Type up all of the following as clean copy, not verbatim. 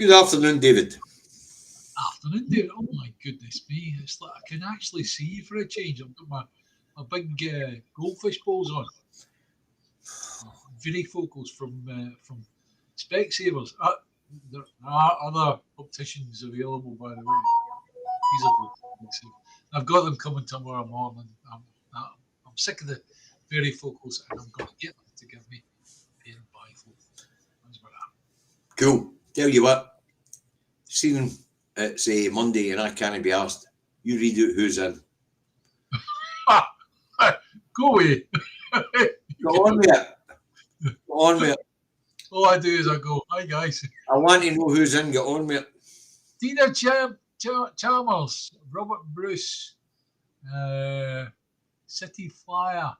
Good afternoon, David. Afternoon, David. Oh my goodness me! It's like I can actually see you for a change. I've got my big goldfish balls on. Varifocals from Specsavers. There are other opticians available, by the way. These are expensive. I've got them coming tomorrow morning. I'm sick of the varifocals, and I'm going to get them to give me a pair of bifocals. That's what I Cool. Tell you what, seeing it's a Monday and I can't be asked. You read out who's in. Go away. Go on with it. Go on with it. All I do is I go, hi guys. I want to know who's in. Get on with it. Tina Chalmers, Robert Bruce, City Flyer,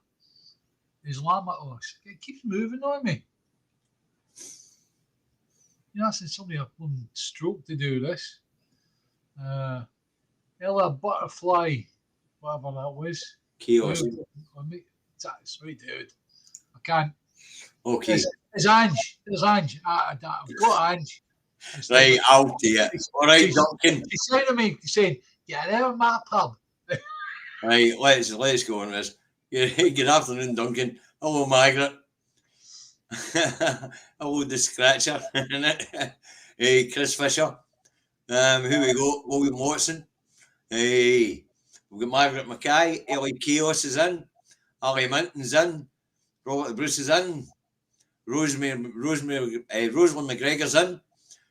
Islamatos. It keeps moving on me. You know, since somebody a blown stroke to do this. Ella Butterfly, whatever that was. Chaos. That's right, dude. I can't. Okay. There's Ange. There's Ange. I've got Ange. Right, I'll do it. All right, Duncan. He's saying to me, saying, "Get out of my pub." Right, let's go on this. Good afternoon, Duncan. Hello, Margaret. Hello, the Scratcher. Hey, Chris Fisher. Who we got? William Watson. Hey, we've got Margaret Mackay. Ellie Chaos is in. Ali Minton's in. Robert Bruce is in. Rosalind McGregor's in.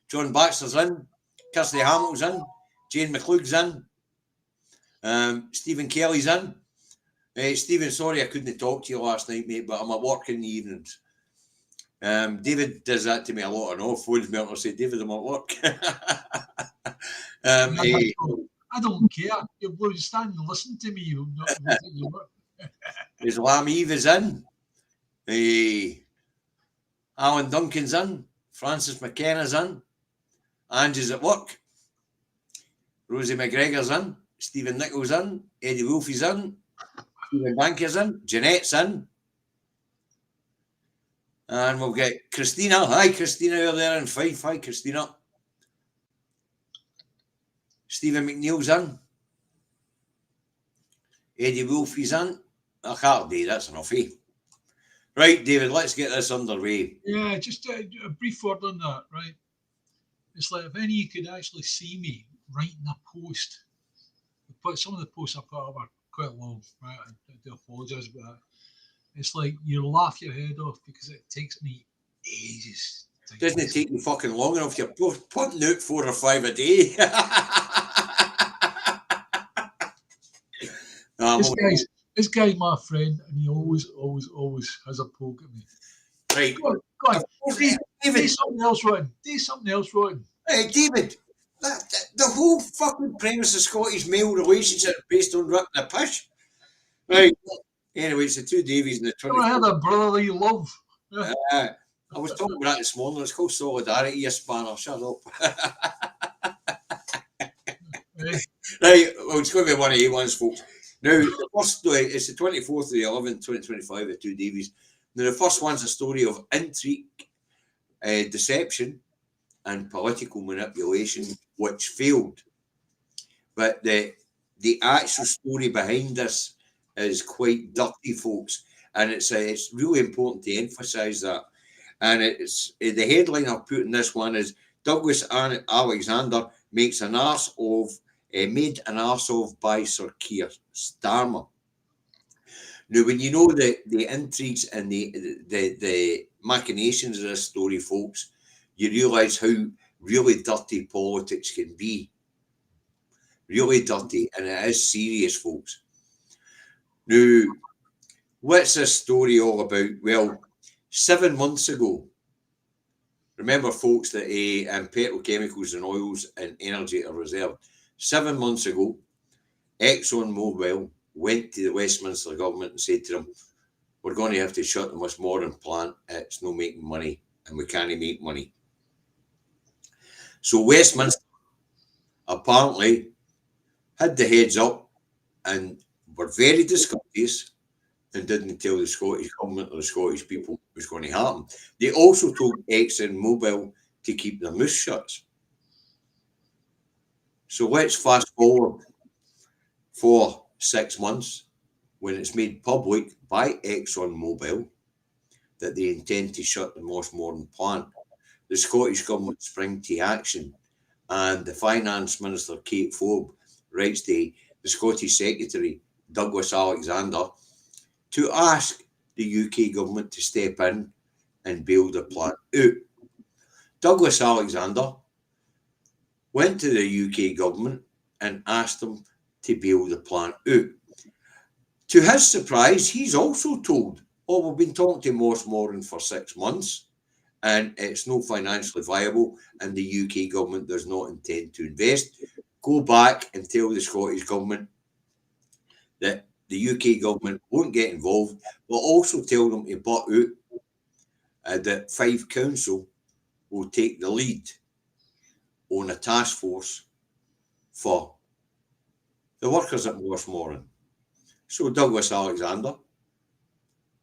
John Baxter's in. Kirsty Hamill's in. Jane McClug's in. Stephen Kelly's in. Stephen, sorry I couldn't talk to you last night, mate, but I'm at work in the evenings. David does that to me a lot, and all phones me up and say, David, I'm at work. I don't care. You're standing and listen to me. You're not your work. Islam Eve is in. Alan Duncan's in. Francis McKenna's in. Angie's at work. Rosie McGregor's in. Stephen Nichols in. Eddie Wolfie's in. Stephen Banker's in. Jeanette's in. And we'll get Christina. Hi, Christina, you're there in Fife. Hi, Christina. Stephen McNeil's in. Eddie Wolfie's in. I can't do that's enough, eh? Right, David, let's get this underway. Yeah, just a brief word on that, right? It's like if any of you could actually see me writing a post. But some of the posts I've got are quite long, right? I do apologise about that. It's like you laugh your head off because it takes me ages. Doesn't it take you fucking long enough? You're putting out 4 or 5 a day. This guy's my friend, and he always has a poke at me. Right. Go on. Do something else rotten. Do something else rotten. Hey, David, the whole fucking premise of Scottish male relationship is based on ripping a pish. Right. Anyway, it's the Two Davies in the 20th. I had a brotherly love. I was talking about that this morning. It's called solidarity, you spanner. Shut up. Right, well, it's going to be one of the ones, folks. Now, the first story, it's the 24th of the 11th, 2025 at Two Davies. Now, the first one's a story of intrigue, deception, and political manipulation, which failed. But the actual story behind this is quite dirty, folks, and it's really important to emphasise that. And it's the headline I've put in this one is Douglas Alexander makes an arse of. Made an arse of by Sir Keir Starmer. Now, when you know the intrigues and the machinations of this story, folks, you realise how really dirty politics can be. Really dirty, and it is serious, folks. Now, what's this story all about? Well, 7 months ago, remember, folks, that petrochemicals and oils and energy are reserved. 7 months ago, ExxonMobil went to the Westminster government and said to them, we're going to have to shut the Westmoreland plant. It's not making money and we can't make money. So Westminster apparently had the heads up and were very discourteous and didn't tell the Scottish government or the Scottish people what was going to happen. They also told ExxonMobil to keep their mouth shut. So let's fast forward for 6 months when it's made public by ExxonMobil that they intend to shut the Mossmorton plant. The Scottish Government spring to action, and the Finance Minister, Kate Forbes, writes to the Scottish Secretary, Douglas Alexander, to ask the UK Government to step in and bail the plant out. Douglas Alexander went to the UK Government and asked them to bail the plant out. To his surprise, he's also told, oh, we've been talking to Mossmorton for 6 months and it's not financially viable and the UK Government does not intend to invest. Go back and tell the Scottish Government that the UK Government won't get involved, but also tell them to butt out that Fife Council will take the lead on a task force for the workers at Mossmorton. So Douglas Alexander,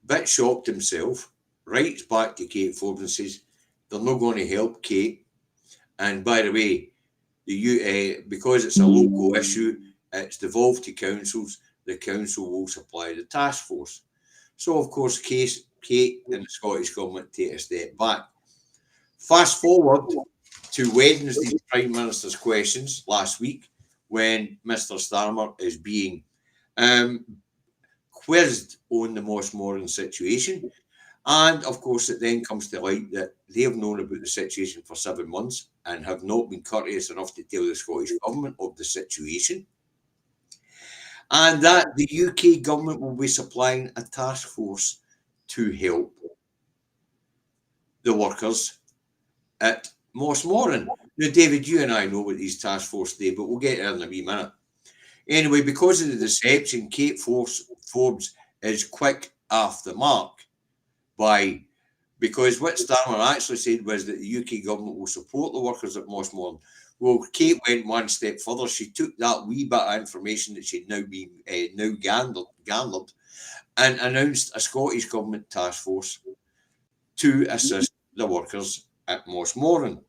bit shocked himself, writes back to Kate Forbes and says they're not going to help Kate. And by the way, because it's a local issue, it's devolved to councils. The council will supply the task force. So of course, Kate and the Scottish Government take a step back. Fast forward to Wednesday's Prime Minister's questions last week, when Mr. Starmer is being quizzed on the Mossmorton situation. And of course, it then comes to light that they have known about the situation for 7 months and have not been courteous enough to tell the Scottish Government of the situation. And that the UK Government will be supplying a task force to help the workers at Mossmorton. Now, David, you and I know what these task force do, but we'll get there in a wee minute. Anyway, because of the deception, Kate Forbes is quick off the mark because what Starmer actually said was that the UK Government will support the workers at Mossmorton. Well, Kate went one step further. She took that wee bit of information that she'd now been garnered and announced a Scottish Government task force to assist the workers at Mossmorton.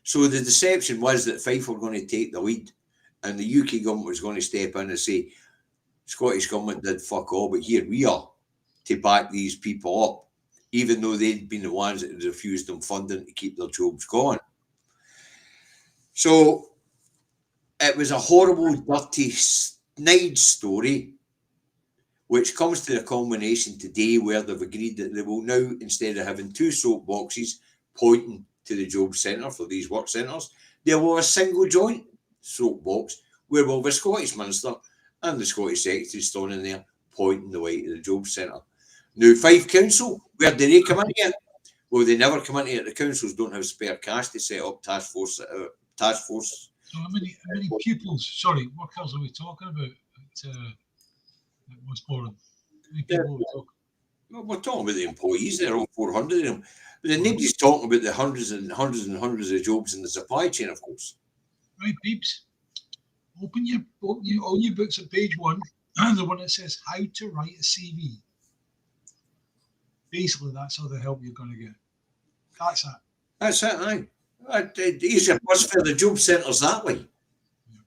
So the deception was that Fife were going to take the lead and the UK Government was going to step in and say, Scottish Government did fuck all, but here we are to back these people up, even though they'd been the ones that had refused them funding to keep their jobs going. So it was a horrible, dirty, snide story, which comes to a culmination today where they've agreed that they will now, instead of having two soap boxes pointing to the job centre for these work centres, there will be a single joint soap box where will the Scottish Minister and the Scottish Secretary standing there pointing the way to the job centre. Now, Fife Council, where do they come in here? Well, they never come in here. The councils don't have spare cash to set up task force. So how many pupils, workers are we talking about at Mossmorton? How many people are we talking? Well, we're talking about the employees. There are 400 of them. But then nobody's talking about the hundreds of jobs in the supply chain, of course. Right, peeps. Open all your books at page 1, the one that says how to write a CV. Basically, that's all the help you're going to get. That's it. That's it, aye. Here's your bus for the job centres that way. Yeah.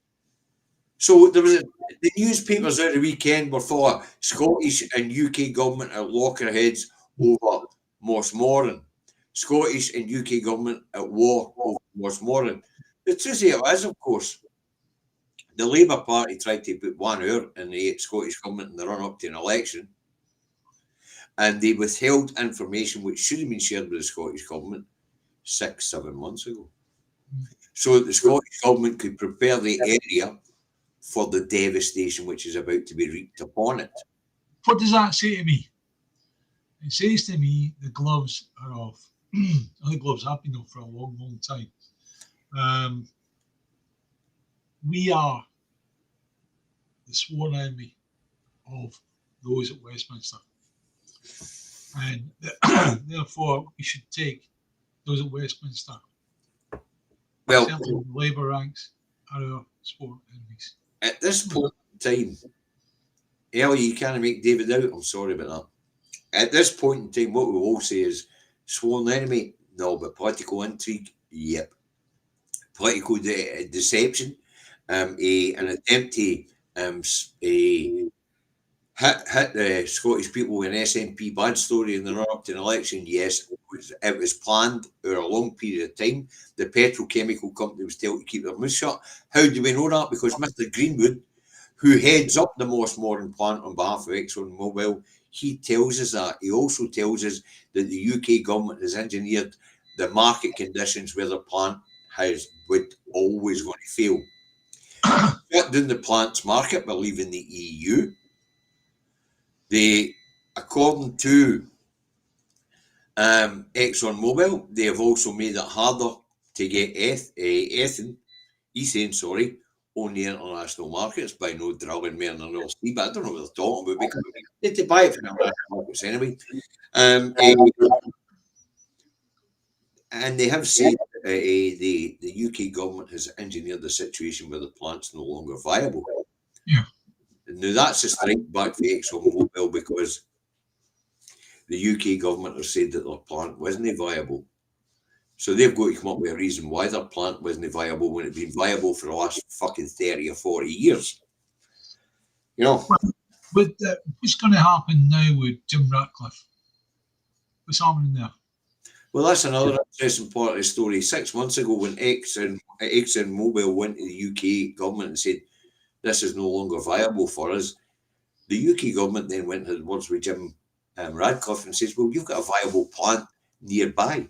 So there was the newspapers over the weekend were full of Scottish and UK Government at lockerheads over Mossmorton. Scottish and UK Government at war over Mossmorton. The truth of it is, of course, the Labour Party tried to put 1 hour in the Scottish Government in the run-up to an election, and they withheld information which should have been shared with the Scottish Government 6-7 months ago, so that the Scottish Government could prepare the area for the devastation which is about to be wreaked upon it. What does that say to me? It says to me the gloves are off. The gloves have been off for a long, long time. We are the sworn enemy of those at Westminster. And therefore, we should take those at Westminster. Well, certainly the Labour ranks are our sworn enemies. At this point in time, Ellie, you can't make David out. I'm sorry about that. At this point in time, what we will say is sworn enemy, no, but political intrigue, yep. political deception, an attempt to hit the Scottish people with an SNP bad story in the run-up to an election. Yes, it was planned over a long period of time. The petrochemical company was told to keep their mouth shut. How do we know that? Because Mr. Greenwood, who heads up the Moss Morton plant on behalf of ExxonMobil, he tells us that. He also tells us that the UK government has engineered the market conditions where the plant would always going to fail. Shut down the plant's market by leaving the EU. They, according to ExxonMobil, they have also made it harder to get ethane on the international markets by no drilling more in the North Sea. But I don't know what they're talking about because they had to buy it from the international markets anyway. And they have said the UK government has engineered the situation where the plant's no longer viable. Yeah. Now that's a strike back for ExxonMobil because the UK government has said that their plant wasn't viable. So they've got to come up with a reason why their plant wasn't viable when it's been viable for the last fucking 30 or 40 years. You know? But what's going to happen now with Jim Ratcliffe? What's happening there? Well, that's another interesting part of the story. 6 months ago, when ExxonMobil went to the UK government and said, this is no longer viable for us, the UK government then went and had words with Jim Ratcliffe and says, well, you've got a viable plant nearby.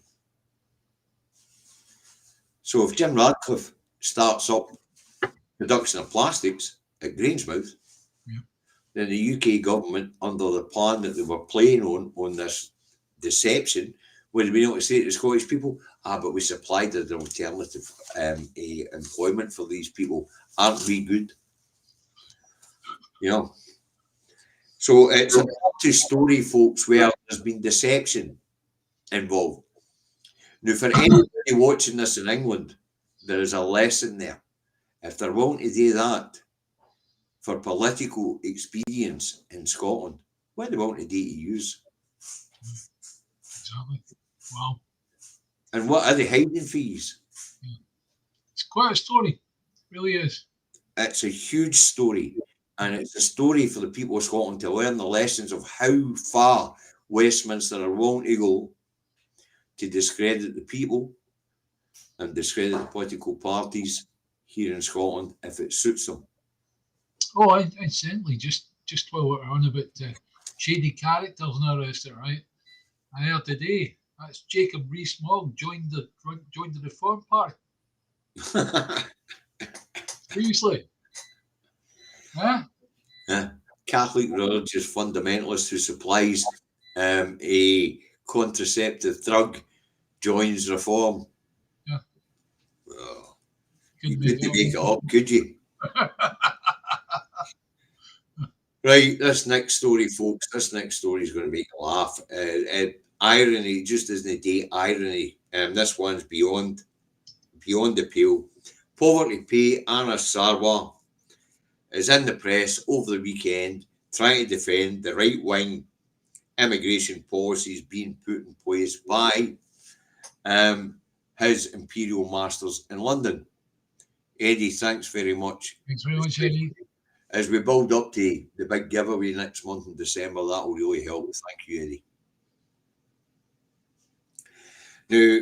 So if Jim Ratcliffe starts up production of plastics at Grangemouth, then the UK government, under the plan that they were playing on this deception, would have been able to say to the Scottish people, but we supplied an alternative employment for these people. Aren't we good? You know? So it's a dirty story, folks, where there's been deception involved. Now, for anybody watching this in England, there is a lesson there. If they're willing to do that for political experience in Scotland, what are they willing to do to use? Exactly. Wow. And what are the hiding fees? Yeah. It's quite a story. It really is. It's a huge story. And it's a story for the people of Scotland to learn the lessons of how far Westminster are willing to go to discredit the people and discredit the political parties here in Scotland if it suits them. Oh, I certainly just while we're on about shady characters and all the rest of it, right? I heard today that's Jacob Rees-Mogg joined the Reform Party. Seriously? Huh? Yeah. Catholic religious fundamentalist who supplies a contraceptive drug joins Reform. Yeah. Oh, you couldn't make it up, could you? Right, this next story, folks, this next story is going to make you laugh. Irony, just as the day irony, this one's beyond the pale. Poverty Pay Anna Sarwar is in the press over the weekend trying to defend the right-wing immigration policies being put in place by his imperial masters in London. Eddie, thanks very much. Thanks very much, Eddie. As we build up to the big giveaway next month in December, that will really help. Thank you, Eddie. Now,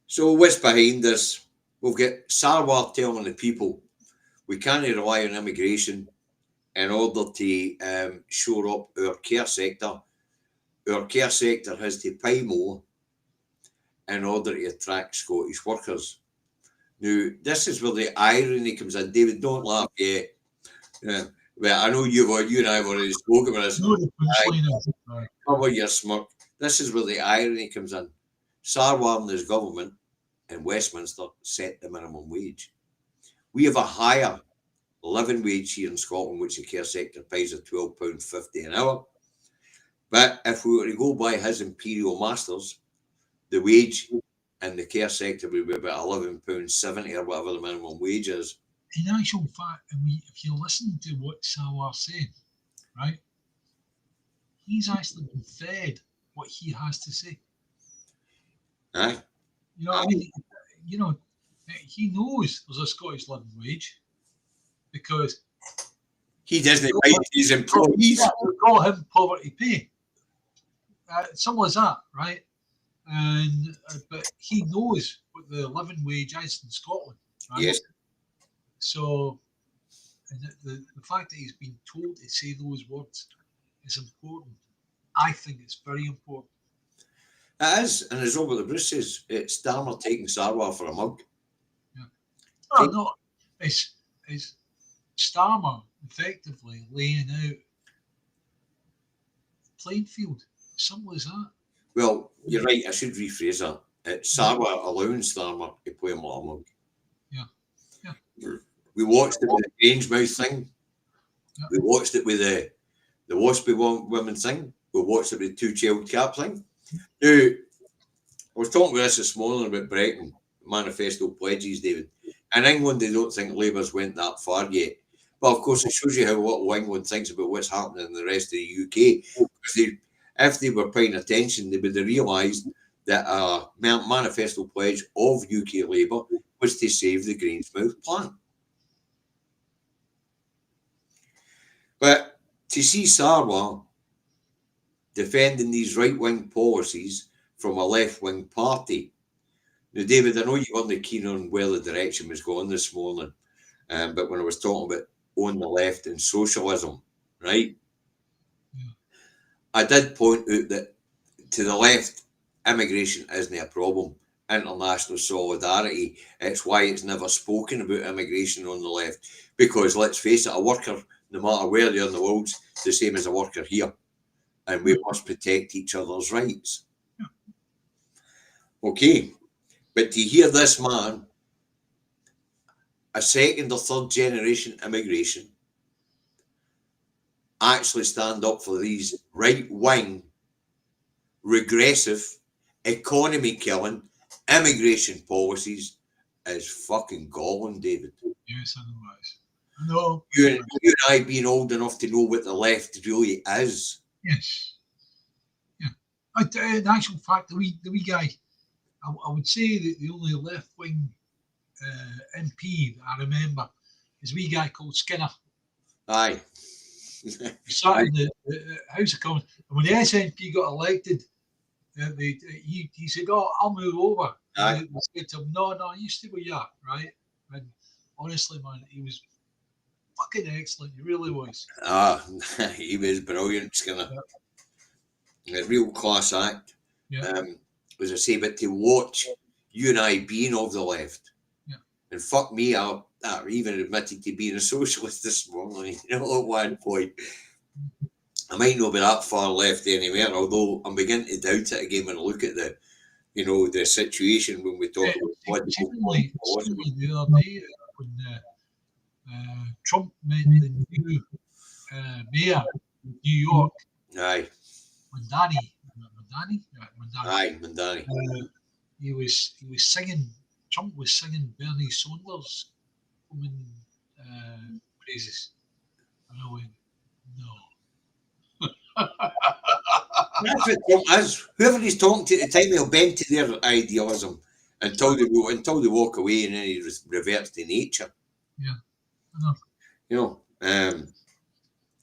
so what's behind this? We've got Sarwar telling the people we can't rely on immigration in order to shore up our care sector. Our care sector has to pay more in order to attract Scottish workers. Now, this is where the irony comes in. David, don't laugh yet. Well, I know you and I have already spoken about this. Cover your smirk. This is where the irony comes in. Sarwar and his government in Westminster set the minimum wage. We have a higher living wage here in Scotland, which the care sector pays at £12.50 an hour. But if we were to go by his imperial masters, the wage in the care sector would be about £11.70 or whatever the minimum wage is. In actual fact, if you listen to what Sarwar's saying, right, he's actually been fed what he has to say. Aye. You know what I mean? You know, he knows there's a Scottish living wage because he doesn't pay his employees. we call him poverty pay. Simple as that, right? And but he knows what the living wage is in Scotland, right? Yes. So, and the fact that he's been told to say those words is important. I think it's very important. It is, and as Robert Bruce says, it's Starmer taking Sarwar for a mug. Yeah. Oh, no, it's Starmer effectively laying out playing field. Simple as that. Well, you're right. I should rephrase that. It's Sarwar allowing Starmer to play him like a mug. Yeah. We watched it with the Grangemouth thing. Yeah. We watched it with the Waspy women thing. We watched it with the 2 child cap thing. Now, I was talking about this morning about Brecon manifesto pledges, David. In England, they don't think Labour's went that far yet. But of course, it shows you how little England thinks about what's happening in the rest of the UK. Because if they were paying attention, they would have realised that a manifesto pledge of UK Labour was to save the Grangemouth plant. But to see Sarwar defending these right-wing policies from a left-wing party. Now, David, I know you weren't keen on where the direction was going this morning, but when I was talking about on the left and socialism, right? Yeah. I did point out that to the left, immigration isn't a problem. International solidarity, it's why it's never spoken about immigration on the left. Because let's face it, a worker, no matter where they are in the world, is the same as a worker here. And we must protect each other's rights. Yeah. Okay, but to hear this man, a second or third generation immigration, actually stand up for these right-wing, regressive, economy-killing immigration policies is fucking galling, David. Yes, otherwise. No. You and I being old enough to know what the left really is. Yes. Yeah. In actual fact, the wee guy, I would say that the only left-wing MP that I remember is a wee guy called Skinner. Aye. He sat in the House of Commons, and when the SNP got elected, he said, "Oh, I'll move over." Aye. And they said to him, "No, you stay where you are, right?" And honestly, man, he was fucking excellent. He really was. He was brilliant, Skinner. Yeah. A real class act. Yeah. As I say, but to watch you and I being of the left, yeah. And fuck me, I even admitted to being a socialist this morning, at one point. I might not be that far left anywhere, although I'm beginning to doubt it again when I look at the situation when we talk about particularly the other day when Trump met the new mayor of New York. Aye. Mandani. Aye, Mandani. He was singing. Trump was singing Bernie Sanders' praises, and I went, no. That's what Trump is. Whoever he's talking to at the time, he'll bend to their idealism until they walk away, and then he reverts to nature. Yeah, I know.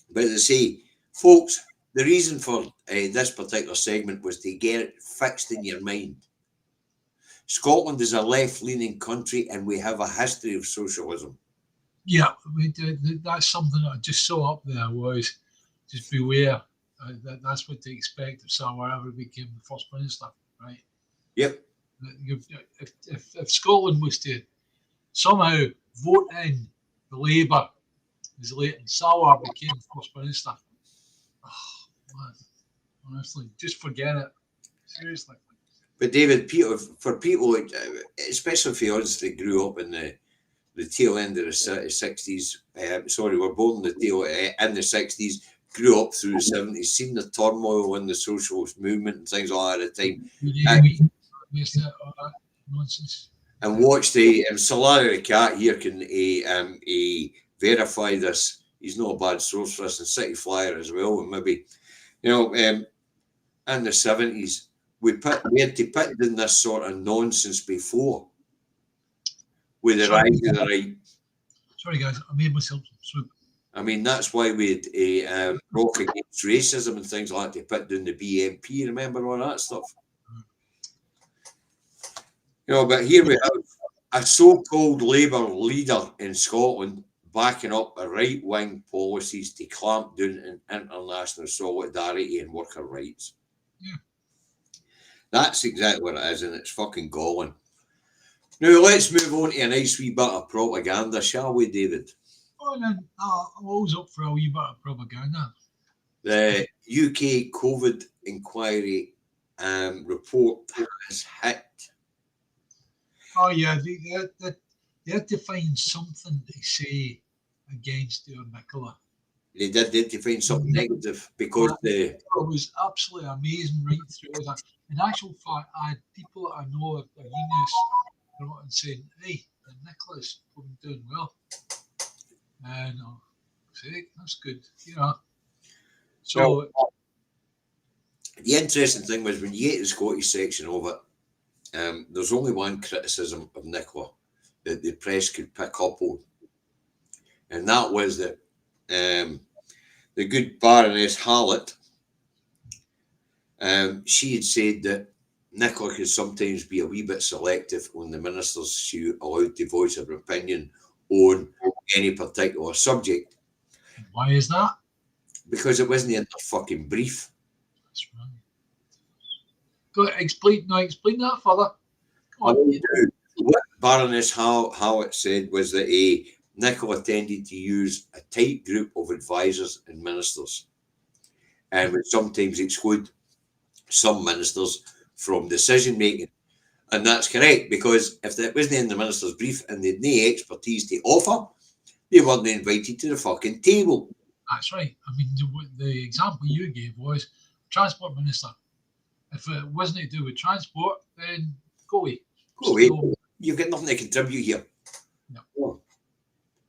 But as I say, folks, the reason for this particular segment was to get it fixed in your mind. Scotland is a left-leaning country, and we have a history of socialism. Yeah, that's something I just saw up there was just beware. That's what to expect if someone ever became the first minister, right? Yep. If Scotland was to somehow vote in the Labour as late and Salwar became first minister, oh man, honestly, just forget it. Seriously. But David, for people, especially for us that grew up in the tail end of the 60s, were born in the 60s, grew up through the 70s, seen the turmoil in the socialist movement and things like that at the time. Nonsense. And watched Solari the Cat here can verify this. He's not a bad source for us, and City Flyer as well. And maybe, in the 70s, we had to put in this sort of nonsense before. with the rise of the right. Sorry, guys, I made myself some soup. I mean, that's why we had a rock against racism and things like that to put down the BNP, remember all that stuff? You know, but here we have a so-called Labour leader in Scotland backing up a right-wing policies to clamp down on international solidarity and worker rights. Yeah. That's exactly what it is, and it's fucking galling. Now, let's move on to a nice wee bit of propaganda, shall we, David? Oh, then, I'm always up for a wee bit of propaganda. The UK COVID inquiry report has hit. Oh, yeah, they had to find something to say against Nicola. They did to find something negative because it was absolutely amazing right through that. In actual fact, I had people that I know at the Venus and saying, hey, Nicola's doing well. And I say, that's good, you know. So the interesting thing was when you get the Scottish section of it, there's only one criticism of Nicola that the press could pick up on, and that was that the good Baroness Hallett, she had said that Nicola could sometimes be a wee bit selective on the ministers she allowed to voice her opinion on any particular subject. Why is that? Because it wasn't in their fucking brief. That's right. Go ahead, explain that further. What Baroness Hallett said was that Nicola tended to use a tight group of advisors and ministers and would sometimes exclude some ministers from decision making. And that's correct, because if that wasn't in the minister's brief and they'd no expertise to offer, they weren't invited to the fucking table. That's right. I mean, the example you gave was transport minister. If it wasn't to do with transport, then go away. Go away. You've got nothing to contribute here. No.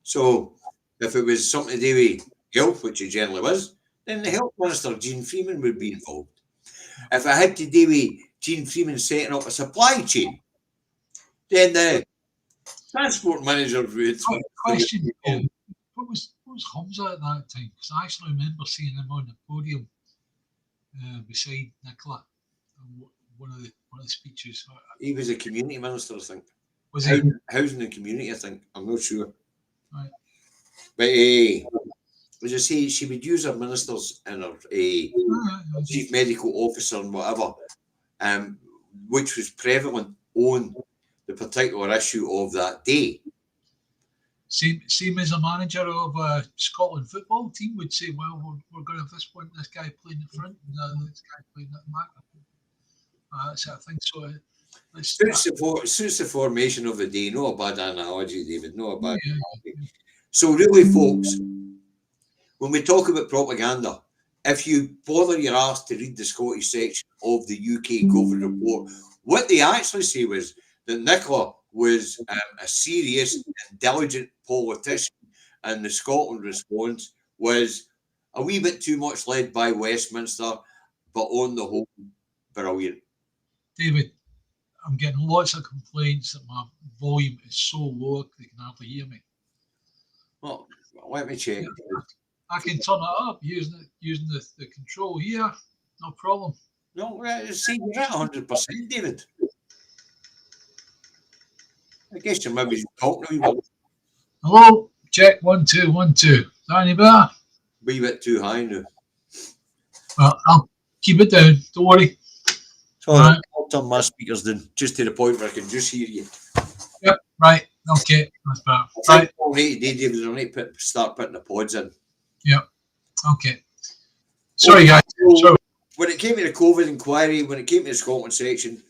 So if it was something to do with health, which it generally was, then the health minister, Jean Freeman, would be involved. If it had to do with Jean Freeman setting up a supply chain, then the transport manager would. Question: What was Hamza at that time? Because I actually remember seeing him on the podium beside Nicola. One of the speeches. He was a community minister, I think. Was he? Housing and community, I think. I'm not sure. Right. But as I say, she would use her ministers and her chief medical officer and whatever, which was prevalent on the particular issue of that day. Same as a manager of a Scotland football team would say, well, we're going to have this guy playing in front and this guy playing at the back. That sort of thing. So suits the formation of the day. No a bad analogy, David. No a bad analogy. So really, folks, when we talk about propaganda, if you bother your arse to read the Scottish section of the UK COVID report, what they actually say was that Nicola was a serious and diligent politician, and the Scotland response was a wee bit too much led by Westminster, but on the whole, brilliant. David, I'm getting lots of complaints that my volume is so low they can hardly hear me. Well, let me check. I can turn it up using the control here. No problem. No, see, you're at 100%, David. I guess you're maybe talking to me. Hello, check 1 2 1 2. Is that any better? Wee bit too high now. Well, I'll keep it down. Don't worry. So I'll turn my speakers down just to the point where I can just hear you. Yep. Right. Okay. That's better. Right. I'll need to start putting the pods in. Yep. Okay. Sorry, guys. So, when it came to the COVID inquiry, when it came to the Scotland section,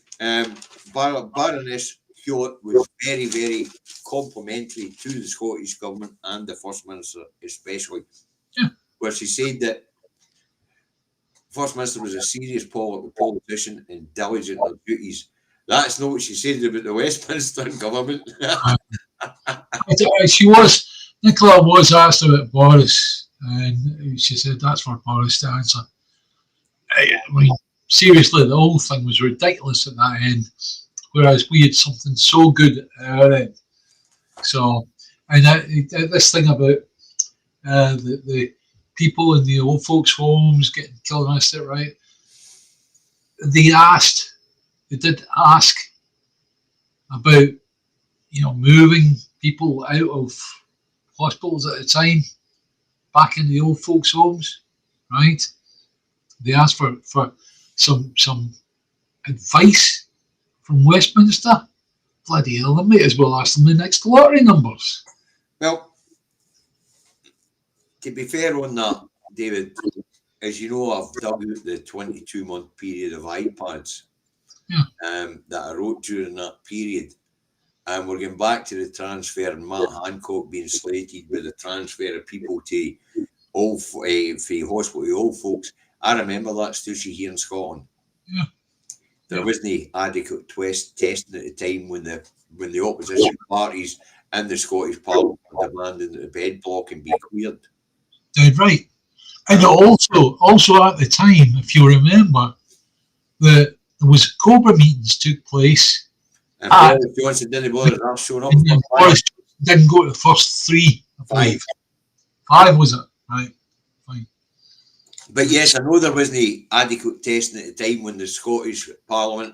Baroness Hewlett was very, very complimentary to the Scottish Government and the First Minister especially, where she said that the First Minister was a serious politician and diligent in her duties. That's not what she said about the Westminster government. Nicola was asked about Boris, and she said that's for Boris to answer. I mean, seriously, the whole thing was ridiculous at that end, whereas we had something so good at our end. So, and this thing about the people in the old folks' homes getting killed, and that's it, right? They did ask about, moving people out of hospitals at the time back in the old folks' homes, right? They asked for some advice from Westminster. Bloody hell, they might as well ask them the next lottery numbers. Well, to be fair on that, David, as you know, I've dug out the 22-month period of iPads that I wrote during that period. And we're getting back to the transfer and Matt Hancock being slated with the transfer of people to hospital to old folks. I remember that, Stussy, here in Scotland. Yeah. There wasn't adequate testing at the time when the opposition parties in the Scottish Parliament were demanding that the bed blocking be cleared. Dead right. And also at the time, if you remember, there was Cobra meetings took place. And Boris Johnson didn't bother that showing up. Boris didn't go to the first three. Five was it? Right. Fine. But yes, I know there wasn't adequate testing at the time when the Scottish Parliament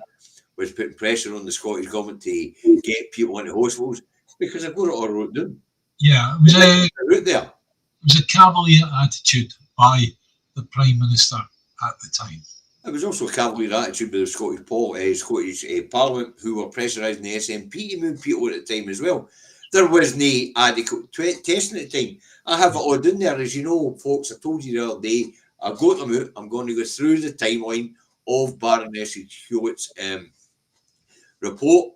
was putting pressure on the Scottish Government to get people into hospitals because I've got it all wrote down. Yeah, it was a cavalier attitude by the Prime Minister at the time. It was also a cavalier attitude by the Scottish Parliament, who were pressurising the SNP to move people at the time as well. There was no adequate testing at the time. I have it all in there, as you know, folks. I told you the other day, I got them out. I'm going to go through the timeline of Baroness Hewitt's report,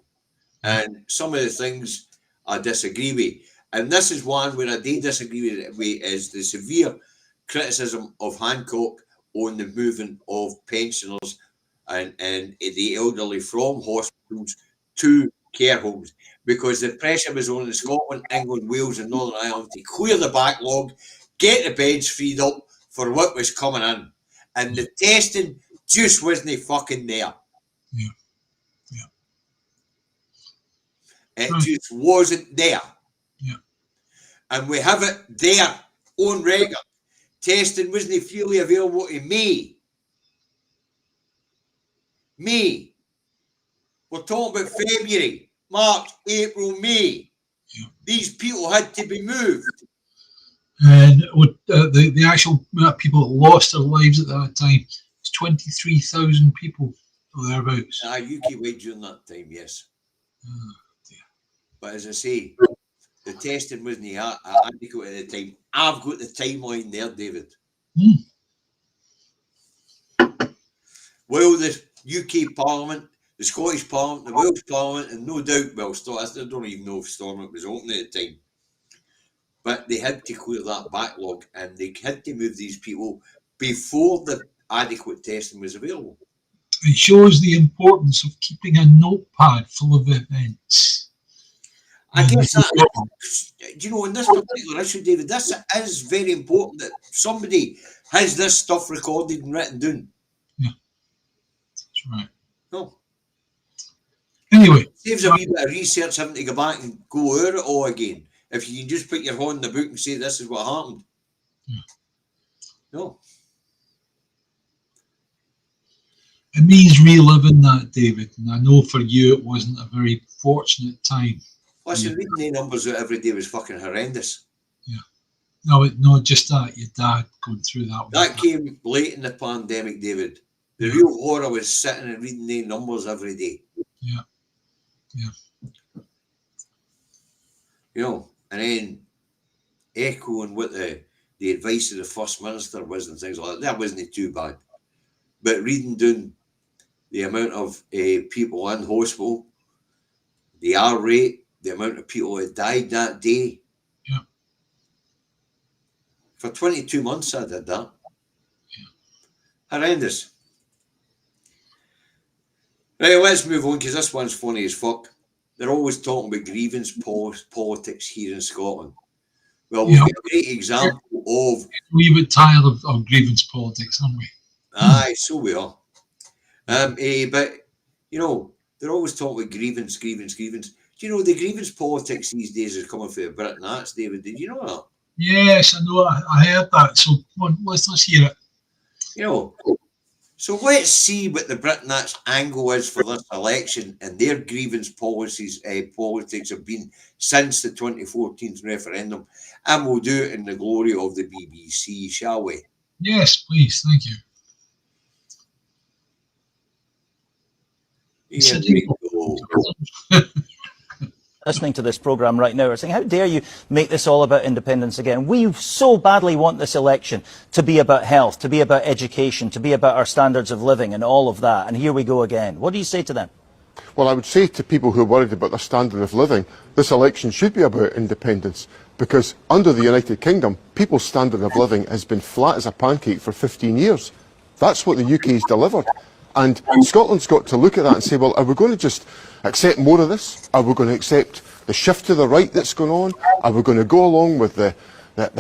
and some of the things I disagree with. And this is one where I do disagree with is the severe criticism of Hancock on the movement of pensioners and the elderly from hospitals to care homes, because the pressure was on in Scotland, England, Wales and Northern Ireland to clear the backlog, get the beds freed up for what was coming in. And the testing just wasn't fucking there. Yeah. It just wasn't there. Yeah. And we have it there on record. Testing wasn't freely available to me. We're talking about February, March, April, May. Yeah. These people had to be moved. And the actual people that lost their lives at that time was 23,000 people or thereabouts. You keep away during that time, yes. But as I say, the testing wasn't adequate at the time. I've got the timeline there, David. Well, the UK Parliament, the Scottish Parliament, the Welsh Parliament, and no doubt, I don't even know if Stormont was open at the time, but they had to clear that backlog and they had to move these people before the adequate testing was available. It shows the importance of keeping a notepad full of events. I guess that, in this particular issue, David, this is very important that somebody has this stuff recorded and written down. Yeah, that's right. No. Anyway. It saves a wee bit of research having to go back and go over it all again. If you can just put your hand in the book and say this is what happened. Yeah. No. It means reliving that, David. And I know for you it wasn't a very fortunate time. Listen, reading the numbers out every day was fucking horrendous. Yeah. No, just that, your dad going through that. That came late in the pandemic, David. The real horror was sitting and reading the numbers every day. Yeah. And then echoing what the advice of the First Minister was and things like that. That wasn't too bad. But reading down the amount of people in hospital, the R rate, the amount of people that died that day. Yeah. For 22 months I did that. Yeah. Horrendous. Right, let's move on because this one's funny as fuck. They're always talking about grievance politics here in Scotland. Well, we've got a great example of... We're a bit tired of grievance politics, aren't we? Aye, so we are. But, they're always talking about grievance. Do you know the grievance politics these days is coming from the Brit Nats, David? Did you know that? Yes, I know. I heard that. So come on, let's hear it. You know, so let's see what the Brit Nats angle is for this election and their grievance politics have been since the 2014 referendum, and we'll do it in the glory of the BBC, shall we? Yes, please. Thank you. Here we go. Listening to this programme right now are saying, how dare you make this all about independence again? We so badly want this election to be about health, to be about education, to be about our standards of living and all of that. And here we go again. What do you say to them? Well, I would say to people who are worried about their standard of living, this election should be about independence, because under the United Kingdom, people's standard of living has been flat as a pancake for 15 years. That's what the UK's delivered. And Scotland's got to look at that and say, well, are we going to just accept more of this? Are we going to accept the shift to the right that's going on? Are we going to go along with the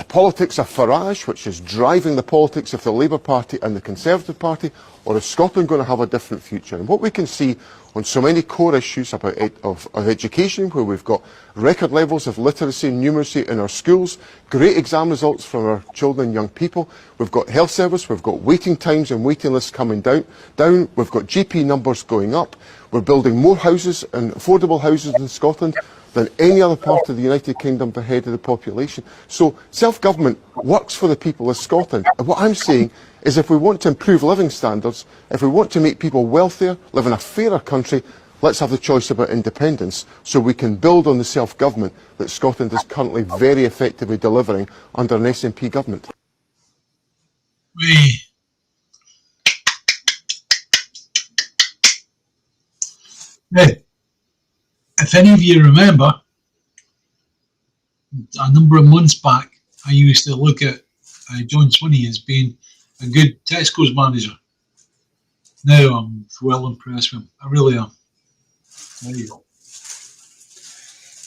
politics of Farage, which is driving the politics of the Labour Party and the Conservative Party? Or is Scotland going to have a different future? And what we can see on so many core issues about of education, where we've got record levels of literacy and numeracy in our schools, great exam results from our children and young people, we've got health service, we've got waiting times and waiting lists coming down, we've got GP numbers going up, we're building more houses and affordable houses in Scotland than any other part of the United Kingdom per head of the population. So self-government works for the people of Scotland. And what I'm saying is, if we want to improve living standards, if we want to make people wealthier, live in a fairer country, let's have the choice about independence so we can build on the self-government that Scotland is currently very effectively delivering under an SNP government. If any of you remember, a number of months back, I used to look at John Swinney as being a good Tesco's manager. Now I'm well impressed with him. I really am. There you go.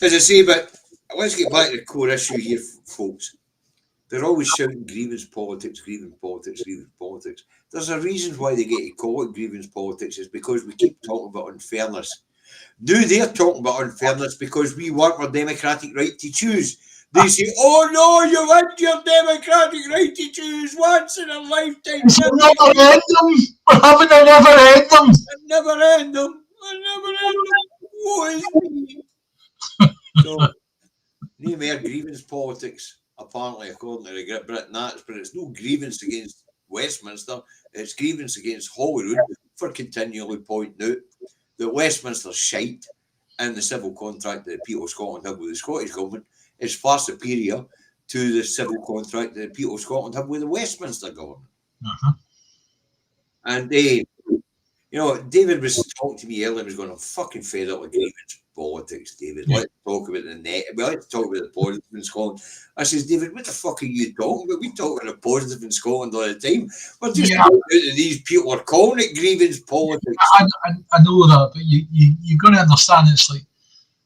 As I say, but let's get back to the core issue here, folks. They're always shouting grievance politics, grievance politics, grievance politics. There's a reason why they get to call it grievance politics, is because we keep talking about unfairness. Now they're talking about unfairness because we want our democratic right to choose. They say, oh no, you want your democratic right to choose once in a lifetime. Never end them. We're having a never end them. Never end them. Never end them. What is me? So, no more grievance politics, apparently, according to the Brit Nats, but it's no grievance against Westminster, it's grievance against Holyrood for continually pointing out that Westminster's shite and the civil contract that the people of Scotland have with the Scottish Government is far superior to the civil contract that the people of Scotland have with the Westminster Government. And you know, David was talking to me earlier, he was going, I'm fucking fed up with grievance politics, David. Let's talk about the net. Well, let's talk about the positive in Scotland. I says, David, what the fuck are you talking about? We talk about the positive in Scotland all the time. We're just talking about that these people are calling it grievance politics. I know that, but you've got to understand, it's like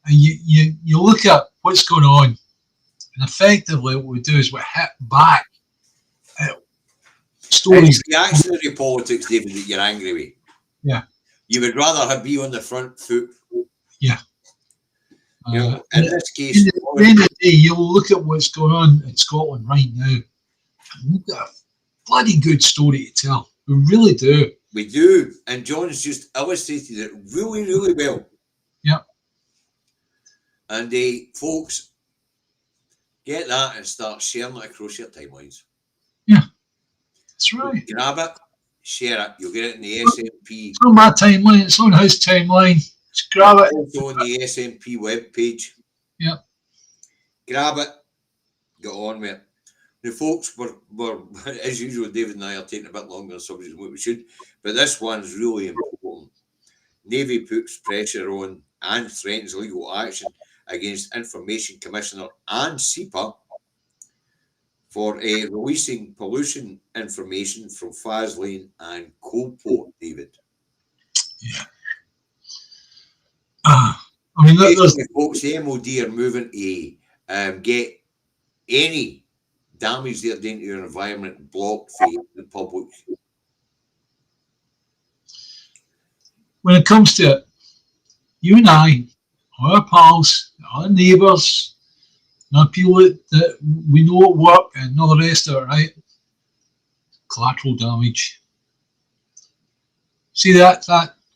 you look at what's going on, and effectively what we do is we hit back at stories. It's reactionary politics, David, that you're angry with. Yeah. You would rather be on the front foot. Yeah. You know, in this case, at the end of the day, you'll look at what's going on in Scotland right now, and we've got a bloody good story to tell. We really do. We do. And John's just illustrated it really, really well. Yeah. And folks, get that and start sharing it across your timelines. Yeah. That's right. Grab it, share it. You'll get it in the SNP. It's on my timeline, it's on his timeline. Just grab it. Also on the SNP webpage. Yeah. Grab it. Get on with it. Now, folks, we're as usual, David and I are taking a bit longer than what we should, but this one's really important. Navy puts pressure on and threatens legal action against Information Commissioner and SEPA for releasing pollution information from Faslane and Coalport, David. Yeah. I mean, folks, the MOD are moving to get any damage they're doing to your environment blocked for the public. When it comes to it, you and I our pals, our neighbours, our people that we know at work and all the rest of it, right? Collateral damage. See that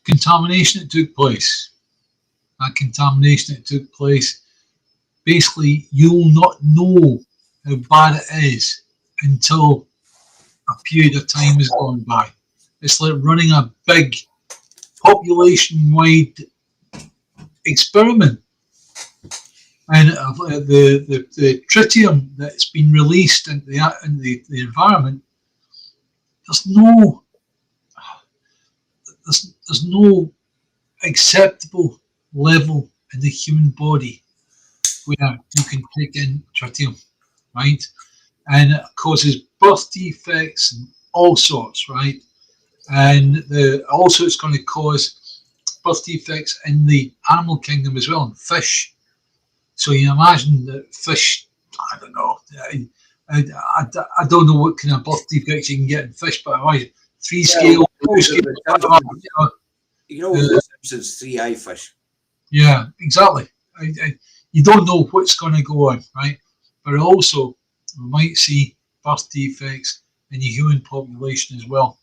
contamination that took place? That contamination that took place, basically you'll not know how bad it is until a period of time has gone by. It's like running a big population-wide experiment. And the tritium that's been released in the environment, there's no acceptable level in the human body where you can take in tritium, right? And it causes birth defects and all sorts, right? And also it's going to cause birth defects in the animal kingdom as well, in fish. So you imagine that fish, I don't know, I don't know what kind of birth defects you can get in fish, but I imagine 3 scale, 2 scale. You know, the Simpsons 3-eye fish. Yeah, exactly. You don't know what's going to go on, right? But also, we might see birth defects in the human population as well.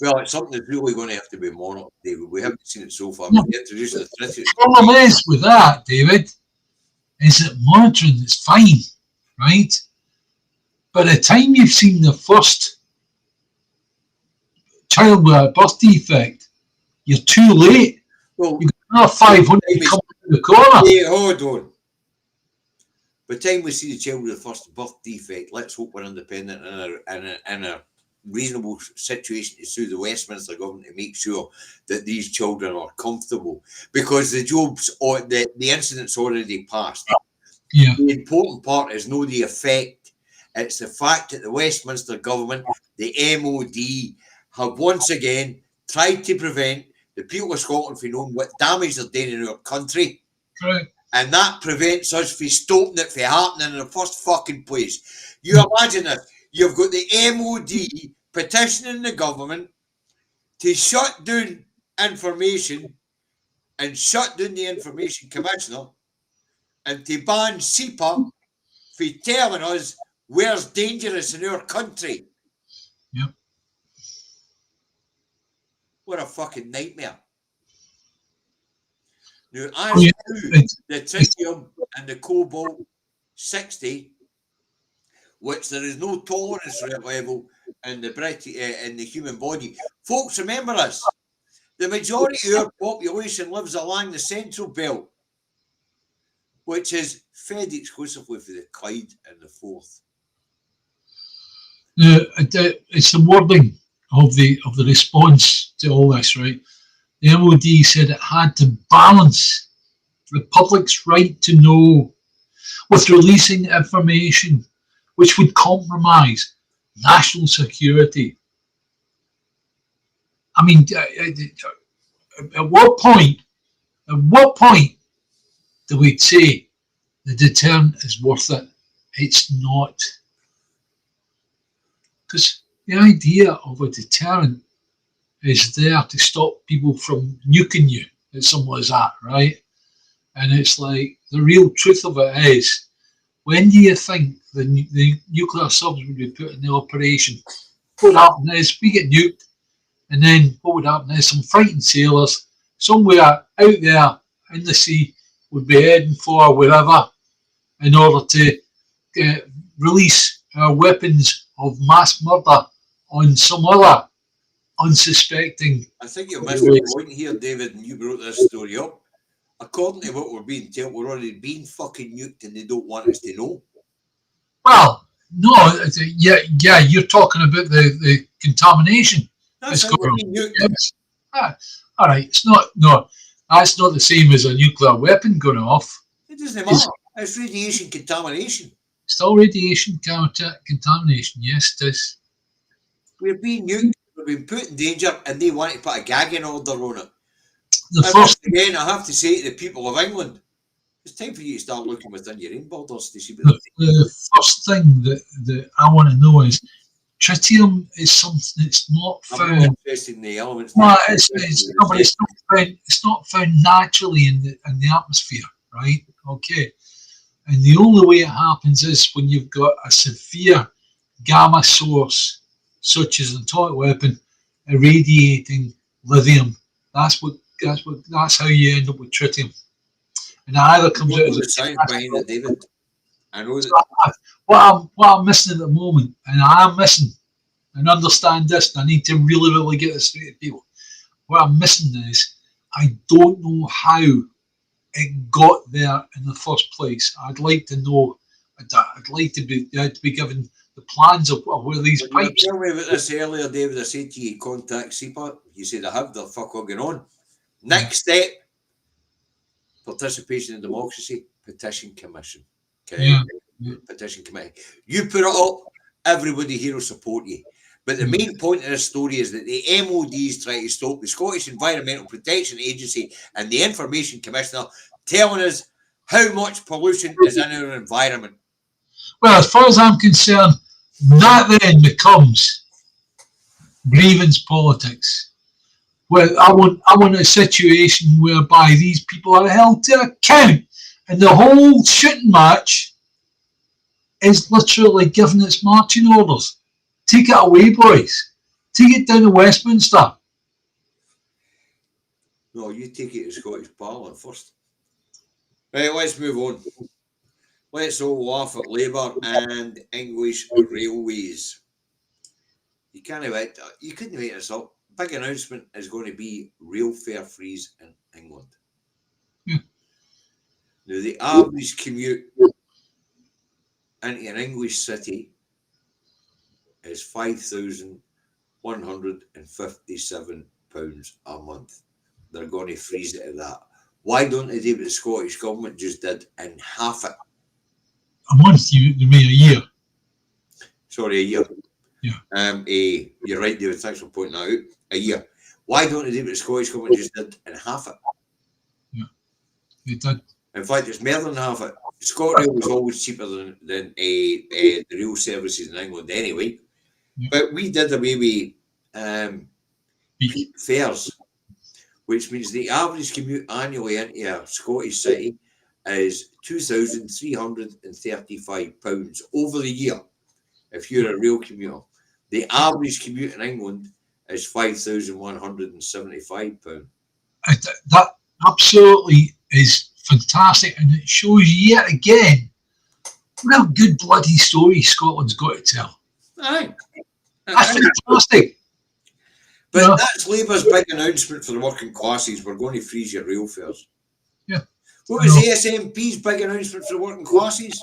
Well, it's something that's really going to have to be monitored, David. We haven't seen it so far. No. We introduced the tritium. The problem is with that, David, is that monitoring is fine, right? By the time you've seen the first child with a birth defect, you're too late. Well, you've got another 500 coming to the corner. Hey, hold on. By the time we see the child with the first birth defect, let's hope we're independent in a reasonable situation to sue the Westminster government to make sure that these children are comfortable, because the jobs or the incident's already passed. Yeah. The important part is not the effect. It's the fact that the Westminster government, the MOD, have once again tried to prevent the people of Scotland from knowing what damage they're doing in our country. Right. And that prevents us from stopping it from happening in the first fucking place. You imagine this. You've got the MOD petitioning the government to shut down information and shut down the Information Commissioner and to ban SEPA for telling us where's dangerous in our country. Yep. What a fucking nightmare. Now, the tritium and the cobalt 60, which there is no tolerance for that level in the human body. Folks, remember this. The majority of our population lives along the Central Belt, which is fed exclusively for the Clyde and the Forth. It's the wording of the response to all this, right? The MOD said it had to balance the public's right to know with releasing information which would compromise national security. I mean, at what point do we say the deterrent is worth it? It's not. Because the idea of a deterrent is there to stop people from nuking you. It's something like that, right? And it's like, the real truth of it is, when do you think the nuclear subs would be put in the operation? What would happen is we get nuked, and then what would happen is some frightened sailors somewhere out there in the sea would be heading for wherever in order to release weapons of mass murder on some other unsuspecting. I think you're missing the point here, David, and you brought this story up. According to what we're being told, we're already being fucking nuked and they don't want us to know. Well, no, yeah, you're talking about the contamination. That's how we're being nuked. Yes. All right, it's not, no, that's not the same as a nuclear weapon going off. It doesn't matter. It's radiation contamination. Still radiation contamination, yes, it is. We're being nuked, we're being put in danger, and they want to put a gagging order on it. Again, I have to say to the people of England, it's time for you to start looking within your own borders to see what the first thing that I want to know is, tritium is something that's not I'm found. not interested in the elements. No, it's not found naturally in the atmosphere, right? Okay. And the only way it happens is when you've got a severe gamma source, such as an atomic weapon, irradiating lithium. That's how you end up with tritium. And it either comes out as the science behind it, David. I know that. So what I'm missing at the moment, and I am missing, and understand this, and I need to really, really get this straight to people. What I'm missing is I don't know how it got there in the first place. I'd like to know. I'd like to be given the plans of where these pipes. You told me about this earlier, David. I said to you, contact CPAC. You said I have the fuck all going on. Next step, participation in democracy, petition commission. Okay, petition committee. You put it up, everybody here will support you. But the main point of this story is that the MOD is trying to stop the Scottish Environmental Protection Agency and the Information Commissioner telling us how much pollution is in our environment. Well, as far as I'm concerned, that then becomes grievance politics. Well, I want a situation whereby these people are held to account, and the whole shooting match is literally given its marching orders. Take it away, boys. Take it down to Westminster. No, you take it to Scottish Parliament first. Right, let's move on. Let's all laugh at Labour and English railways. You couldn't make this up. Big announcement is going to be rail fare freeze in England. Now, the average commute into an English city is £5,157 a month. They're going to freeze it at that. Why don't they do what the Scottish Government just did and half it? A month, you mean a year? Sorry, a year. Yeah. You're right, David. Thanks for pointing that out. A year. Why don't they do what the Scottish Government just did and half it? Yeah, they did. In fact, it's more than half it. ScotRail was always cheaper than the rail services in England anyway. Yeah. But we did away with fares, which means the average commute annually into a Scottish city is £2,335 over the year if you're a rail commuter. The average commute in England is £5,175. That absolutely is fantastic, and it shows yet again what a good bloody story Scotland's got to tell. Aye. That's fantastic. But that's Labour's big announcement for the working classes. We're going to freeze your rail fares. Yeah. What was the SNP's big announcement for the working classes?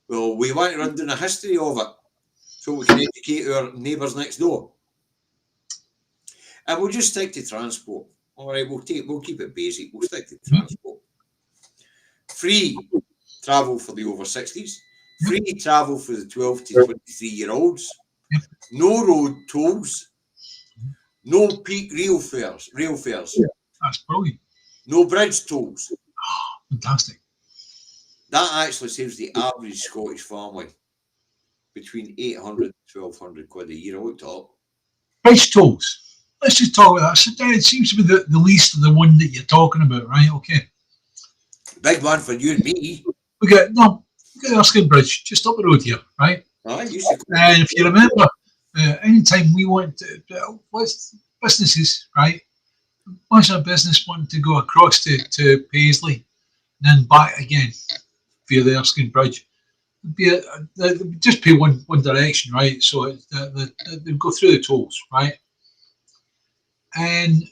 Well, we want to run down a history of it so we can educate our neighbours next door. And we'll just stick to transport. All right, we'll keep it basic. We'll stick to transport. Free travel for the over 60s. Free travel for the 12 to 23-year-olds. No road tolls. No peak rail fares. That's brilliant. No bridge tolls. Fantastic. That actually saves the average Scottish family between 800 and 1,200 quid a year. I looked it up. Bridge tolls. Let's just talk about that. It seems to be the least of the one that you're talking about, right? Okay. Big one for you and me. We got Erskine Bridge just up the road here, right? And if you remember, anytime we went to businesses, right? Once a business wanted to go across to Paisley and then back again via the Erskine Bridge, they'd just pay one direction, right? So they'd go through the tolls, right? And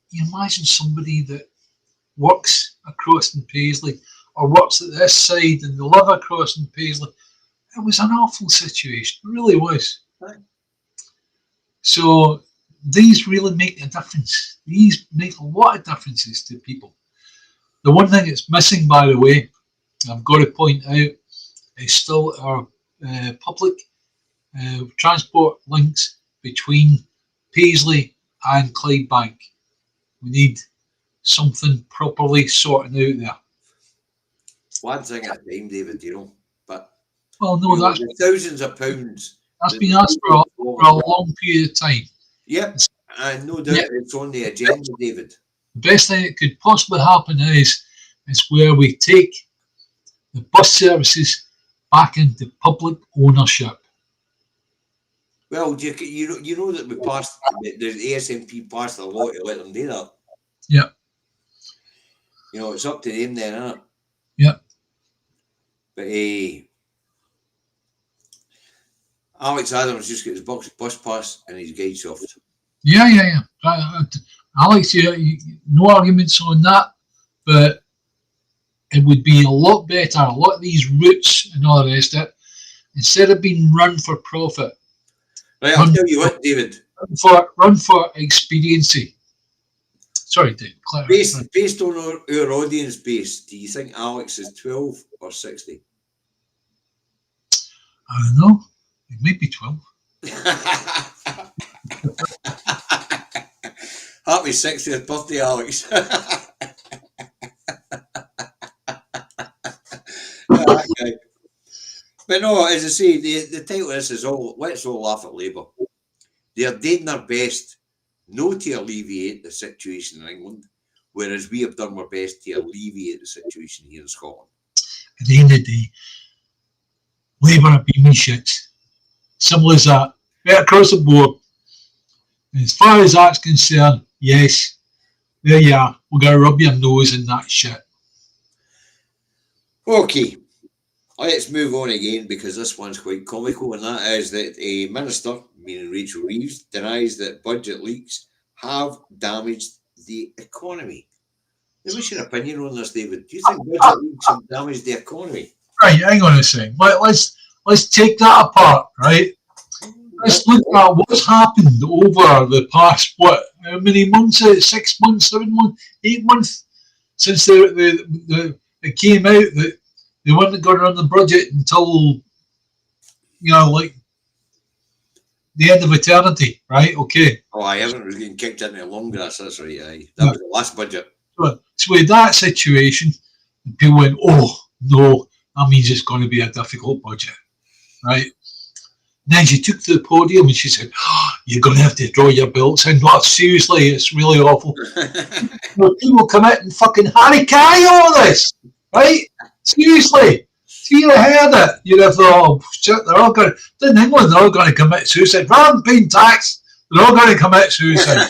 you imagine somebody that works across in Paisley or works at this side and they live across in Paisley. It was an awful situation. It really was. Right. So these really make a difference. These make a lot of differences to people. The one thing that's missing, by the way, I've got to point out, is still our public transport links between Paisley and Clydebank. We need something properly sorted out there. One thing at a time, David, but well, no, that's thousands of pounds That's been asked for a long period of time. Yep, and no doubt it's on the agenda, David. The best thing that could possibly happen is where we take the bus services back into public ownership. Well, you know that we passed, the ASNP passed a law to let them do that. Yeah. You know, it's up to them then, isn't it? Yeah. But Alex Adams just got his bus pass and his guide soft. Yeah. Alex, no arguments on that, but it would be a lot better. A lot of these routes and all the rest of it, instead of being run for profit. Right, I'll tell you what, David. Run for expediency. Sorry, Dave. Based on our audience base, do you think Alex is 12 or 60? I don't know. It might be 12. Happy 60th birthday, Alex. But no, as I say, the title of this is let's all laugh at Labour. They're doing their best not to alleviate the situation in England, whereas we have done our best to alleviate the situation here in Scotland. At the end of the day, Labour have been shit. Simple as that. Right across the board. And as far as that's concerned, yes, there you are. We're going to rub your nose in that shit. Okay. Let's move on again, because this one's quite comical, and that is that a minister, meaning Rachel Reeves, denies that budget leaks have damaged the economy. Now, what's your opinion on this, David? Do you think budget leaks have damaged the economy? Right, hang on a second. Let's take that apart, right? Let's look at what's happened over the past, how many months? 6 months, 7 months, 8 months since it came out that they weren't going to run the budget until, like the end of eternity, right? Okay. Oh, I haven't really been kicked into long grass, that's right. That was the last budget. So with that situation, people went, oh, no, that means it's going to be a difficult budget, right? Then she took to the podium and she said, oh, you're going to have to draw your belts in. Not seriously, it's really awful. People come out and fucking Harry carry all this, right? Seriously. See, you heard it. You'd have thought, oh, shit, they're all going to, in England, they're all going to commit suicide. Rather than paying tax, they're all going to commit suicide.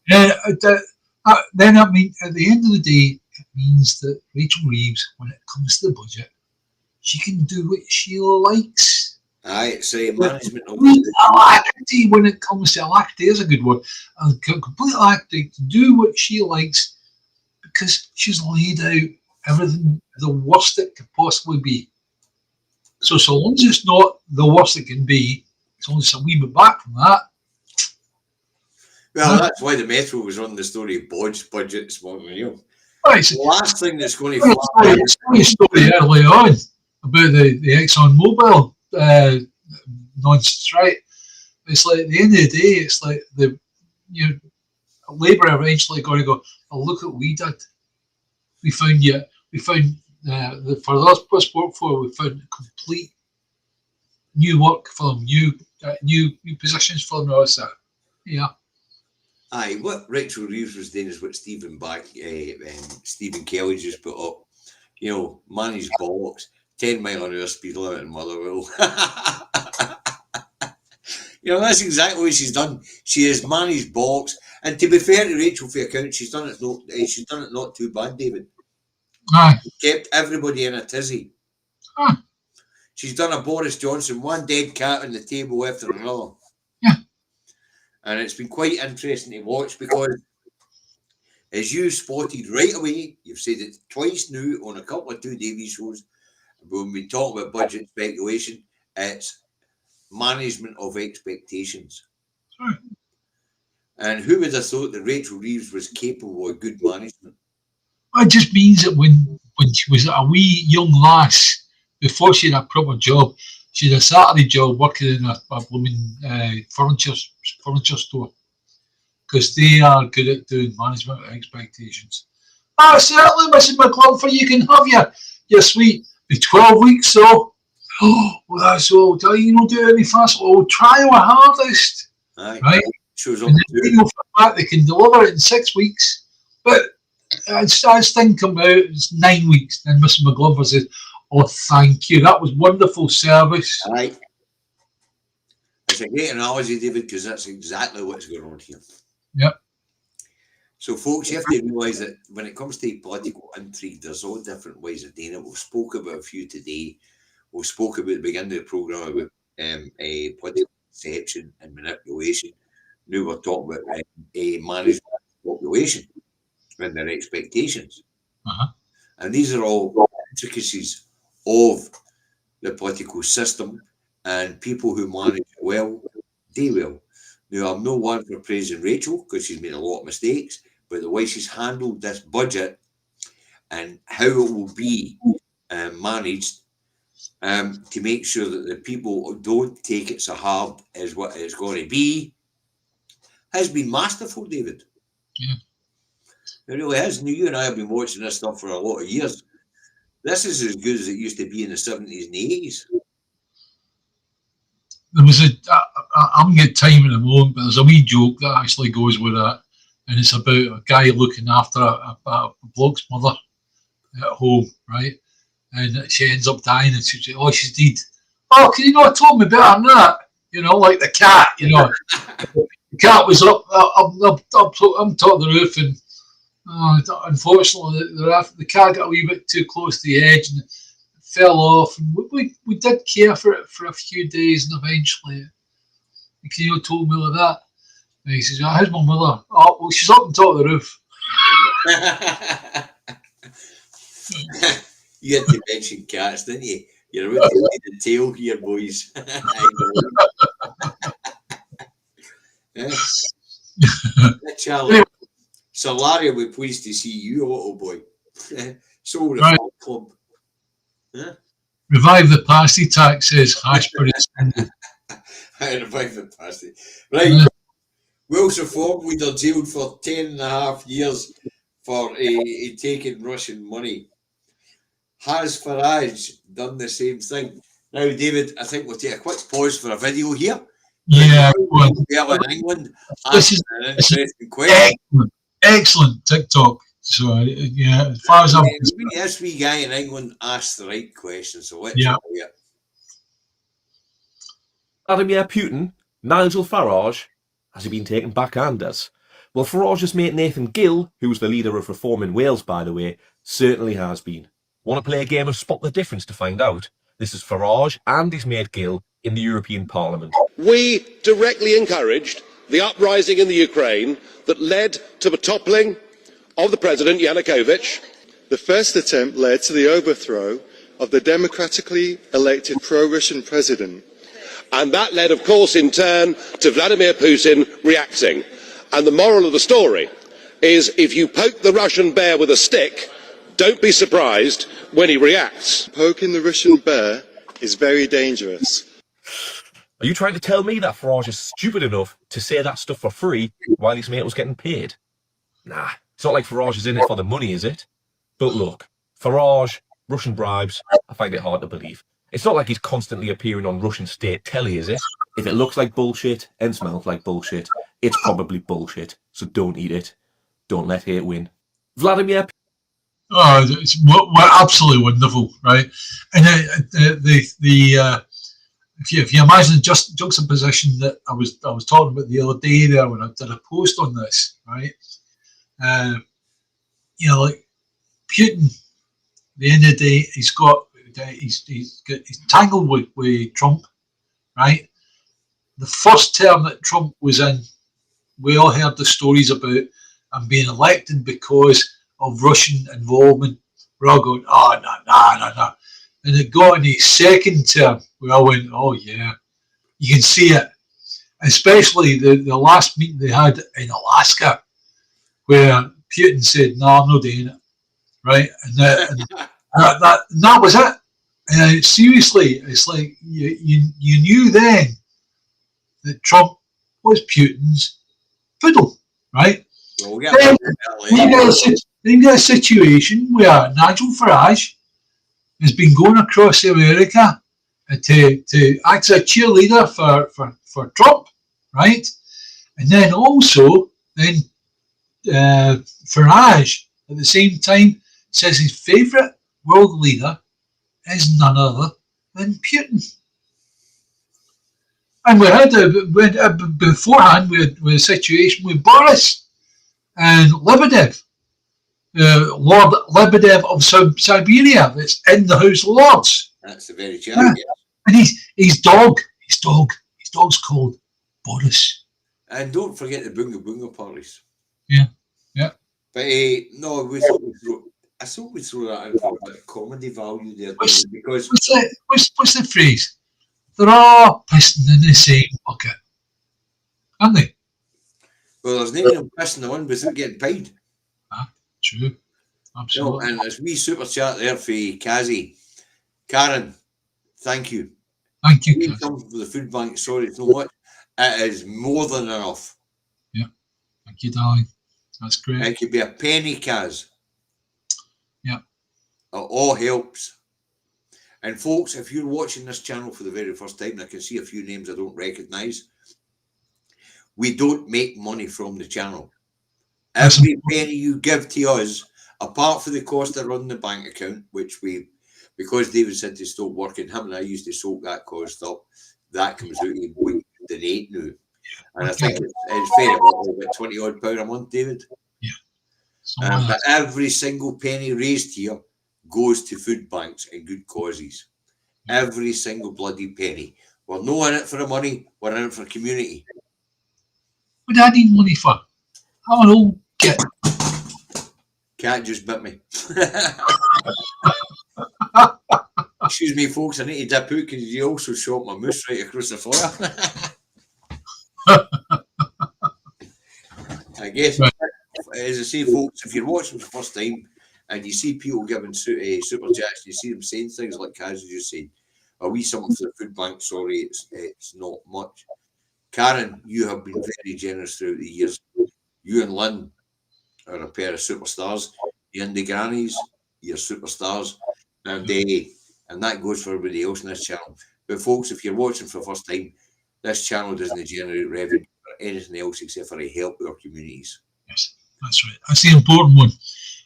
Then I mean, at the end of the day, it means that Rachel Reeves, when it comes to the budget, she can do what she likes. Aye, say management. Alacrity, when it comes to alacrity, is a good word. Complete alacrity to do what she likes, because she's laid out everything the worst it could possibly be. So long as it's not the worst it can be, as long as it's a wee bit back from that. Well, that's why the Metro was on the story bodged budget this morning. Right, the last thing that's going to funny story early on about the Exxon Mobil nonsense, right? It's like at the end of the day, it's like Labour eventually going to go, oh, look what we did. We found for those post work for, we found complete new work for them, new positions for them. Yeah. Aye, what Rachel Reeves was doing is what Stephen Kelly just put up. Manny's bollocks, 10 mile an hour speed limit in Motherwell. That's exactly what she's done. She is Manny's bollocks. And to be fair to Rachel, for account, she's done it not too bad, David. Aye. Kept everybody in a tizzy. Aye. She's done a Boris Johnson, one dead cat on the table after another. Yeah. And it's been quite interesting to watch, because as you spotted right away, you've said it twice now on a couple of Two Davies shows, when we talk about budget speculation, it's management of expectations. Sorry. And who would have thought that Rachel Reeves was capable of good management? It just means that when she was a wee young lass, before she had a proper job, she had a Saturday job working in a blooming furniture store, because they are good at doing management of expectations. Certainly, Mrs. McLaughlin, you can have your suite. The 12 weeks, so oh, well, that's all. Do you know do any fast? Oh, try our hardest. Aye. Right? Shows up And to they know for a fact they can deliver it in 6 weeks. But as thing come out, it's 9 weeks. And Mr. McGlover says, oh, thank you. That was wonderful service. Aye. It's a great analogy, David, because that's exactly what's going on here. Yep. So, folks, you have to realise that when it comes to political intrigue, there's all different ways of doing it. We've spoke about a few today. We spoke about the beginning of the programme about a political deception and manipulation. Now we're talking about a management population and their expectations. And these are all intricacies of the political system, and people who manage it well, they will. Now, I'm no one for praising Rachel because she's made a lot of mistakes, but the way she's handled this budget and how it will be managed to make sure that the people don't take it so hard as what it's going to be has been masterful, David. Yeah. It really is. Now, you and I have been watching this stuff for a lot of years. This is as good as it used to be in the 70s and 80s. There was I haven't got time in a moment, but there's a wee joke that actually goes with that. And it's about a guy looking after a bloke's mother at home, right? And she ends up dying, and she says, oh, she's dead. Oh, can you not have told me better than that? You know, like the cat, you know. The cat was up top of the roof, and unfortunately, the cat got a wee bit too close to the edge, and it fell off. And we did care for it for a few days, and eventually, can you not told me like that? And he says, oh, how's my mother? Oh, well, she's up on top of the roof. You had to mention cats, didn't you? You're about to need the tail here, boys. Charlie, Sir Larry will be pleased to see you, little boy. So the right. Club. Huh? Revive the pasty tax, says Ashbury. Revive the pasty. Right. Welsh reform leader jailed for 10.5 years for taking Russian money. Has Farage done the same thing? Now, David, I think we'll take a quick pause for a video here. Yeah. In England. This is an interesting question. Excellent TikTok. So, yeah, as far as I'm concerned. This wee guy in England asked the right question, so let's hear it. Vladimir Putin, Nigel Farage, has he been taken backhanders? Well, Farage's mate Nathan Gill, who's the leader of Reform in Wales, by the way, certainly has been. Want to play a game of Spot the Difference to find out? This is Farage and his mate Gill in the European Parliament. We directly encouraged the uprising in the Ukraine that led to the toppling of the President Yanukovych. The first attempt led to the overthrow of the democratically elected pro-Russian president. And that led, of course, in turn to Vladimir Putin reacting. And the moral of the story is if you poke the Russian bear with a stick, don't be surprised when he reacts. Poking the Russian bear is very dangerous. Are you trying to tell me that Farage is stupid enough to say that stuff for free while his mate was getting paid? Nah, it's not like Farage is in it for the money, is it? But look, Farage, Russian bribes, I find it hard to believe. It's not like he's constantly appearing on Russian state telly, is it? If it looks like bullshit and smells like bullshit, it's probably bullshit. So don't eat it. Don't let hate win. Vladimir. Oh, it's absolutely wonderful, right? And if you imagine the juxtaposition that I was talking about the other day there when I did a post on this, right? Like Putin, at the end of the day, he's tangled with Trump, right? The first term that Trump was in, we all heard the stories about him being elected because of Russian involvement. We're all going, oh, no. And it got in his second term, we all went, oh, yeah. You can see it. Especially the last meeting they had in Alaska, where Putin said, no, I'm not doing it, right? And that was it. And seriously, it's like you knew then that Trump was Putin's fiddle, right? Well, then you get a situation where Nigel Farage has been going across America to act as a cheerleader for Trump, right? And then also, Farage at the same time says his favourite world leader is none other than Putin. And we had beforehand we had a situation with Boris and Lebedev, Lord Lebedev of Siberia, that's in the House of Lords. That's the very challenge. Yeah. And his dog's called Boris. And don't forget the Bunga Bunga parties. Yeah, yeah. But no, I thought we'd throw that in for a bit of comedy value there, because what's the phrase? They're all pissing in the same bucket, aren't they? well, there's no them pissing the one without getting paid. True, absolutely. And it's wee super chat there for Kazi. Karen, thank you. Thank you, Come for the food bank. Sorry so much. It is more than enough. Yeah, thank you, darling. That's great. It could be a penny, Kaz. Yeah. It all helps. And folks, if you're watching this channel for the very first time, and I can see a few names I don't recognise, we don't make money from the channel. Every penny you give to us, apart from the cost of running the bank account, which because David said to stop working, him and I used to soak that cost up, that comes out of we donate now. And I think it's fair, about 20 odd pound a month, David. Yeah. But every single penny raised here goes to food banks and good causes. Every single bloody penny. We're not in it for the money, we're in it for community. What do I need money for? I'm an old kid. Cat just bit me. Excuse me, folks, I need to dip out because you also shot my moose right across the fire. I guess, as I say, folks, if you're watching for the first time and you see people giving super chats, you see them saying things like Kaz just said, are we something for the food bank? Sorry, it's not much. Karen, you have been very generous throughout the years. You and Lynn are a pair of superstars. The Indie Grannies, you're superstars. And that goes for everybody else in this channel. But folks, if you're watching for the first time, this channel doesn't generate revenue or anything else except for help our communities. Yes, that's right. That's the important one,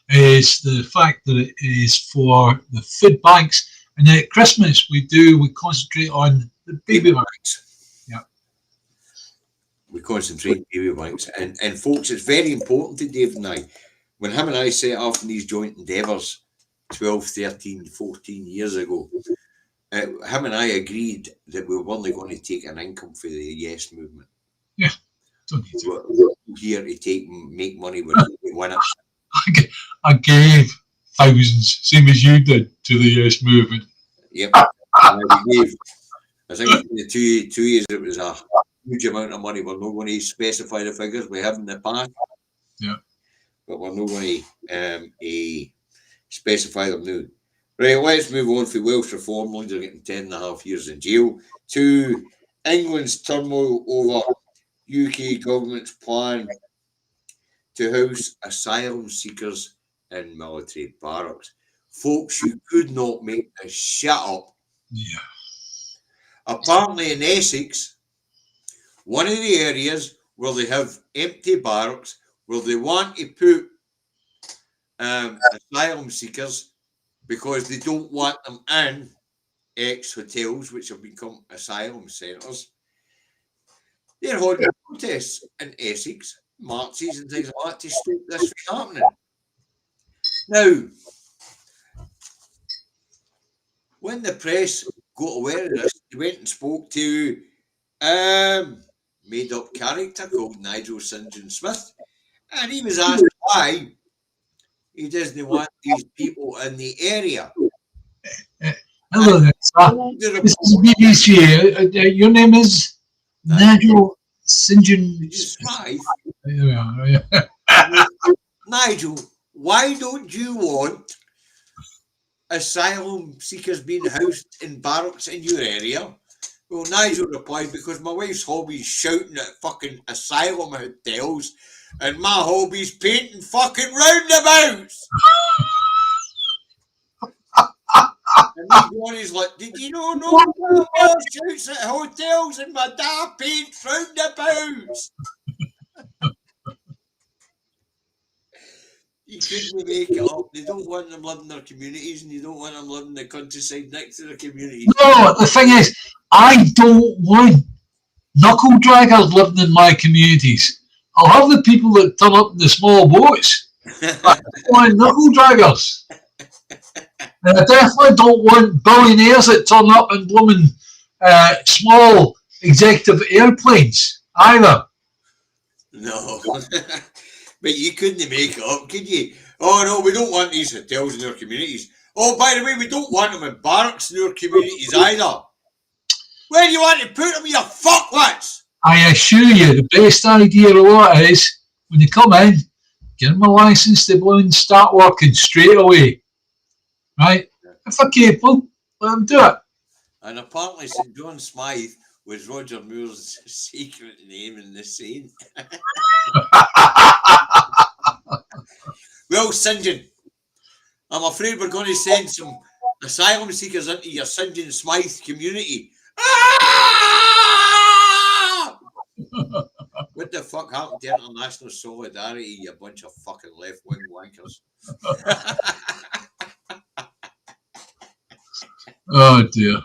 is the fact that it is for the food banks. And then at Christmas, we concentrate on the baby banks. Yeah. We concentrate on baby banks. And folks, it's very important to Dave and I. When him and I set off in these joint endeavours 12, 13, 14 years ago, him and I agreed that we were only going to take an income for the Yes movement. Yeah, don't need to. We're here to make money when we win it. I gave thousands, same as you did, to the Yes movement. Yep. I think the two years it was a huge amount of money. We're not going to specify the figures we have in the past. Yeah. But we're not going to specify them now. Right, let's move on for Welsh reform. Loans are getting 10.5 years in jail. To England's turmoil over UK government's plan to house asylum seekers in military barracks. Folks, you could not make this shit up. Yeah. Apparently in Essex, one of the areas where they have empty barracks, where they want to put asylum seekers because they don't want them in ex-hotels, which have become asylum centres. They're holding protests in Essex, marches and things like that to stop this from happening. Now, when the press got aware of this, they went and spoke to made-up character called Nigel St. John Smith, and he was asked why he doesn't want these people in the area. Hello there. This is BBC. Your name is Nigel St. John Smith. There we are. Yeah. Nigel, why don't you want asylum seekers being housed in barracks in your area? Well, Nigel replied, because my wife's hobby is shouting at fucking asylum hotels, and my hobby's painting fucking roundabouts. And he going, he's like, did you know no more shoots at hotels and my dad paints roundabouts? You couldn't make it up. They don't want them living in their communities, and you don't want them living in the countryside next to their communities. No, the thing is, I don't want knuckle draggers living in my communities. I'll have the people that turn up in the small boats. I don't want knuckle draggers. And I definitely don't want billionaires that turn up in blooming small executive airplanes either. No. But you couldn't make it up, could you? Oh no, we don't want these hotels in our communities. Oh, by the way, we don't want them in barracks in our communities either. Where do you want to put them, you fuckwits? I assure you, the best idea of all is when they come in, get them a license to blow and start working straight away. Right? If they're capable, let them do it. And apparently St John Smythe was Roger Moore's secret name in the scene. Well, St John, I'm afraid we're going to send some asylum seekers into your St John Smythe community. Ah! What the fuck happened to international solidarity, you bunch of fucking left-wing wankers? Oh dear.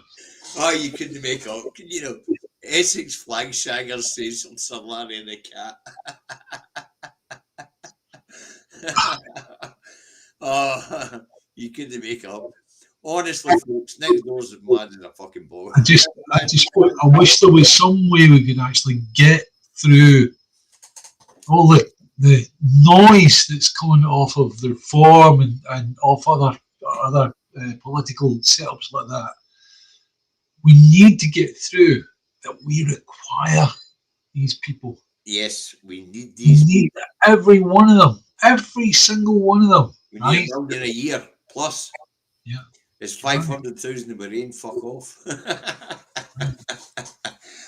Oh, you couldn't make up. You know, Essex flag shaggers says on Sir Larry and the Cat. Oh, you couldn't make up. Honestly, folks, next door's as mad as a fucking blow. I wish there was some way we could actually get through all the noise that's coming off of the reform and off other political setups like that. We need to get through that. We require these people. Yes, we need these. We need every one of them. Every single one of them. We right? need $1 million a year plus. Yeah. It's 500,000 in Bahrain, fuck off.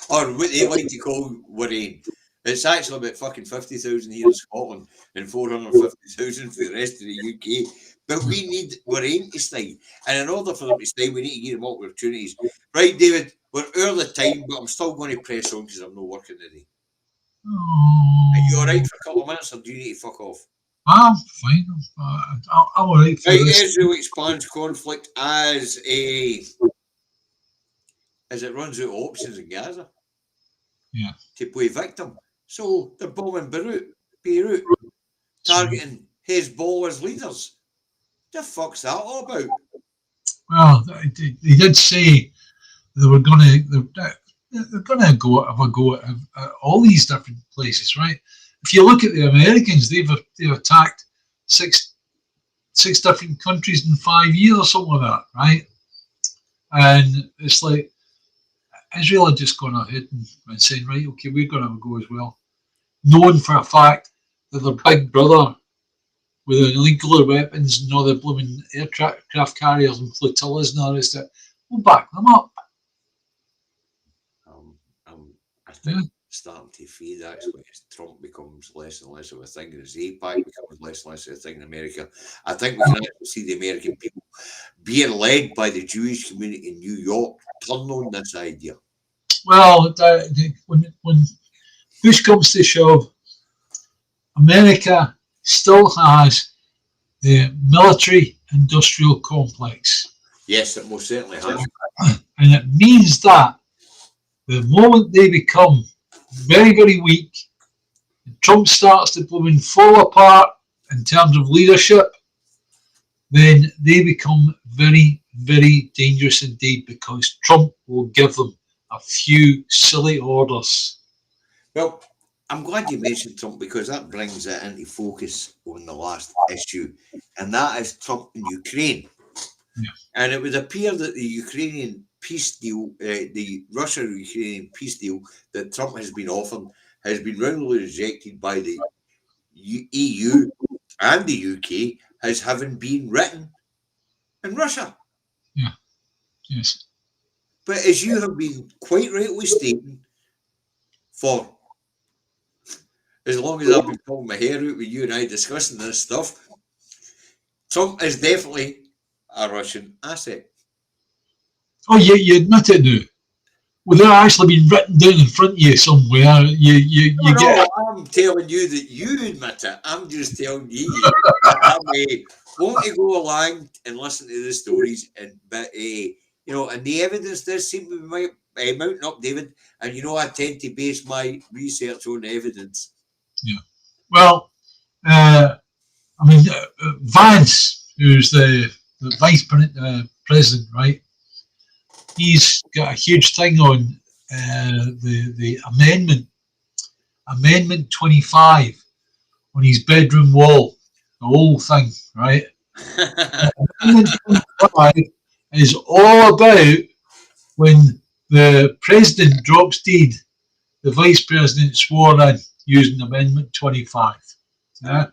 Or what they like to call Bahrain. It's actually about fucking 50,000 here in Scotland and 450,000 for the rest of the UK. But we need Bahrain to stay. And in order for them to stay, we need to give them opportunities. Right, David, we're out of the time, but I'm still going to press on because I'm not working today. Oh. Are you alright for a couple of minutes, or do you need to fuck off? I'm fine. I'm alright for Right, this. Israel expands conflict as it runs out of options in Gaza. Yeah. To play victim. So they're bombing Beirut, targeting Hezbollah's leaders. The fuck's that all about? Well, they did say they were going to they're going to have a go at all these different places, right? If you look at the Americans, they've attacked six different countries in 5 years or something like that, right? And it's like Israel are just going ahead and saying, right, okay, we're going to have a go as well, knowing for a fact that their big brother with nuclear weapons and all the blooming aircraft carriers and flotillas and all this stuff will back them up. I think it's starting to fade actually as Trump becomes less and less of a thing, and as APAC becomes less and less of a thing in America. I think we can actually see the American people being led by the Jewish community in New York turn on this idea. Well, when push comes to shove, America still has the military-industrial complex. Yes, it most certainly has. And it means that the moment they become very, very weak, Trump starts to blooming fall apart in terms of leadership, then they become very, very dangerous indeed, because Trump will give them a few silly orders. Well, I'm glad you mentioned Trump, because that brings it into focus on the last issue, and that is Trump and Ukraine. Yeah. And it would appear that the Ukrainian peace deal, the Russia-Ukrainian peace deal that Trump has been offered, has been roundly rejected by the EU and the UK as having been written in Russia. Yeah. Yes. But as you have been quite rightly stating, for as long as I've been pulling my hair out with you and I discussing this stuff, Trump is definitely a Russian asset. Oh, you admit it now. Well, they're actually been written down in front of you somewhere. You get. No, I'm telling you that you admit it. I'm just telling you that I may want to go along and listen to the stories, but and the evidence does seem to be mounting up, David. And I tend to base my research on evidence. Yeah. Well, Vance, who's the vice president, right? He's got a huge thing on the Amendment 25 on his bedroom wall, the whole thing, right? Amendment 25 is all about when the president drops dead, the vice president swore in using Amendment 25. Yeah?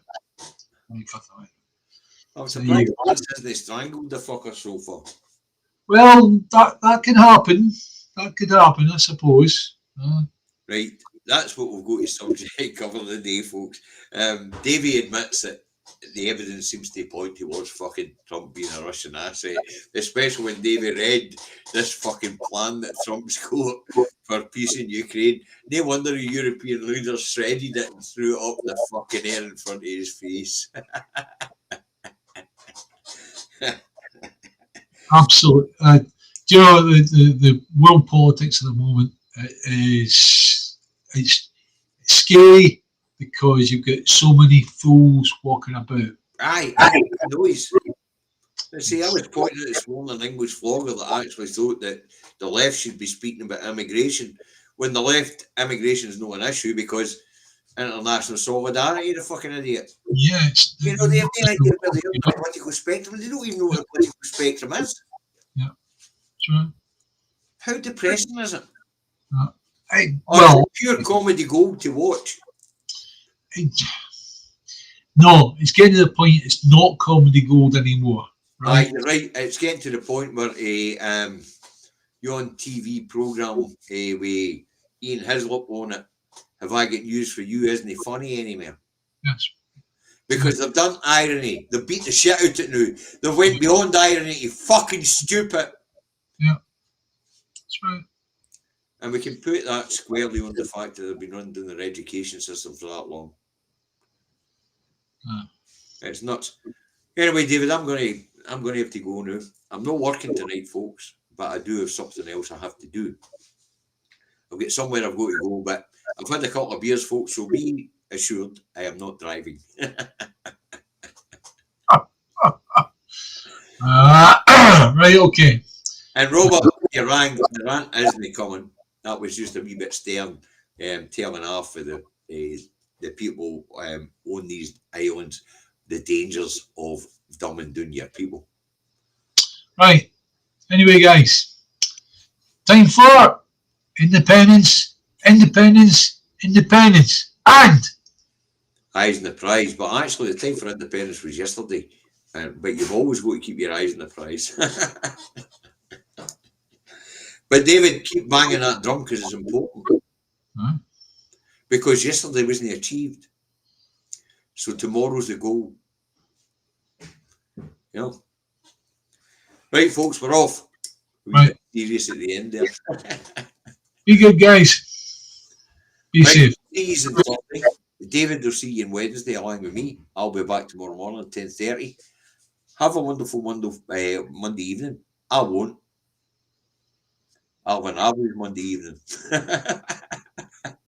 25th Amendment. I'm surprised that says they strangled the fucker so far. Well, that can happen. That could happen, I suppose. Right, that's what we've got to subject cover of the day, folks. Davey admits that the evidence seems to point towards fucking Trump being a Russian asset, especially when Davey read this fucking plan that Trump's got for peace in Ukraine. No wonder the European leaders shredded it and threw it up the fucking air in front of his face. Absolutely. Do you know the world politics at the moment is it's scary because you've got so many fools walking about. Aye, noise. See, I was pointing at this morning, an English vlogger that actually thought that the left should be speaking about immigration, when the left immigration is not an issue because international solidarity, the fucking idiot. Yeah, they have no idea where they are in the political spectrum. They don't even know what the political spectrum is. Yeah, that's right. How depressing is it? Well, it's pure comedy gold to watch. No, it's getting to the point it's not comedy gold anymore. Right? Right. It's getting to the point where you're on TV programme with Ian Hislop on it. Have I got news for you? Isn't it funny anymore? Yes. Because they've done irony. They've beat the shit out of it now. They went beyond irony to fucking stupid. Yeah. That's right. And we can put that squarely on the fact that they've been running their education system for that long. It's nuts. Anyway, David, I'm going to have to go now. I'm not working tonight, folks, but I do have something else I have to do. I've got somewhere I've got to go, but I've had a couple of beers, folks, so be assured I am not driving. Right, okay. And Robert, your rant isn't coming. That was just a wee bit stern, telling off for the people on these islands the dangers of dumb and doing your people. Right. Anyway, guys, time for independence, independence, independence, and eyes on the prize. But actually, the time for independence was yesterday. But you've always got to keep your eyes on the prize. But David, keep banging that drum because it's important. Because yesterday wasn't achieved. So tomorrow's the goal. You know? Right, folks, we're off. We're serious at the end there. Be good, guys. Be safe. David will see you on Wednesday along with me. I'll be back tomorrow morning at 10:30. Have a wonderful Monday evening. I won't. I'll have an average Monday evening.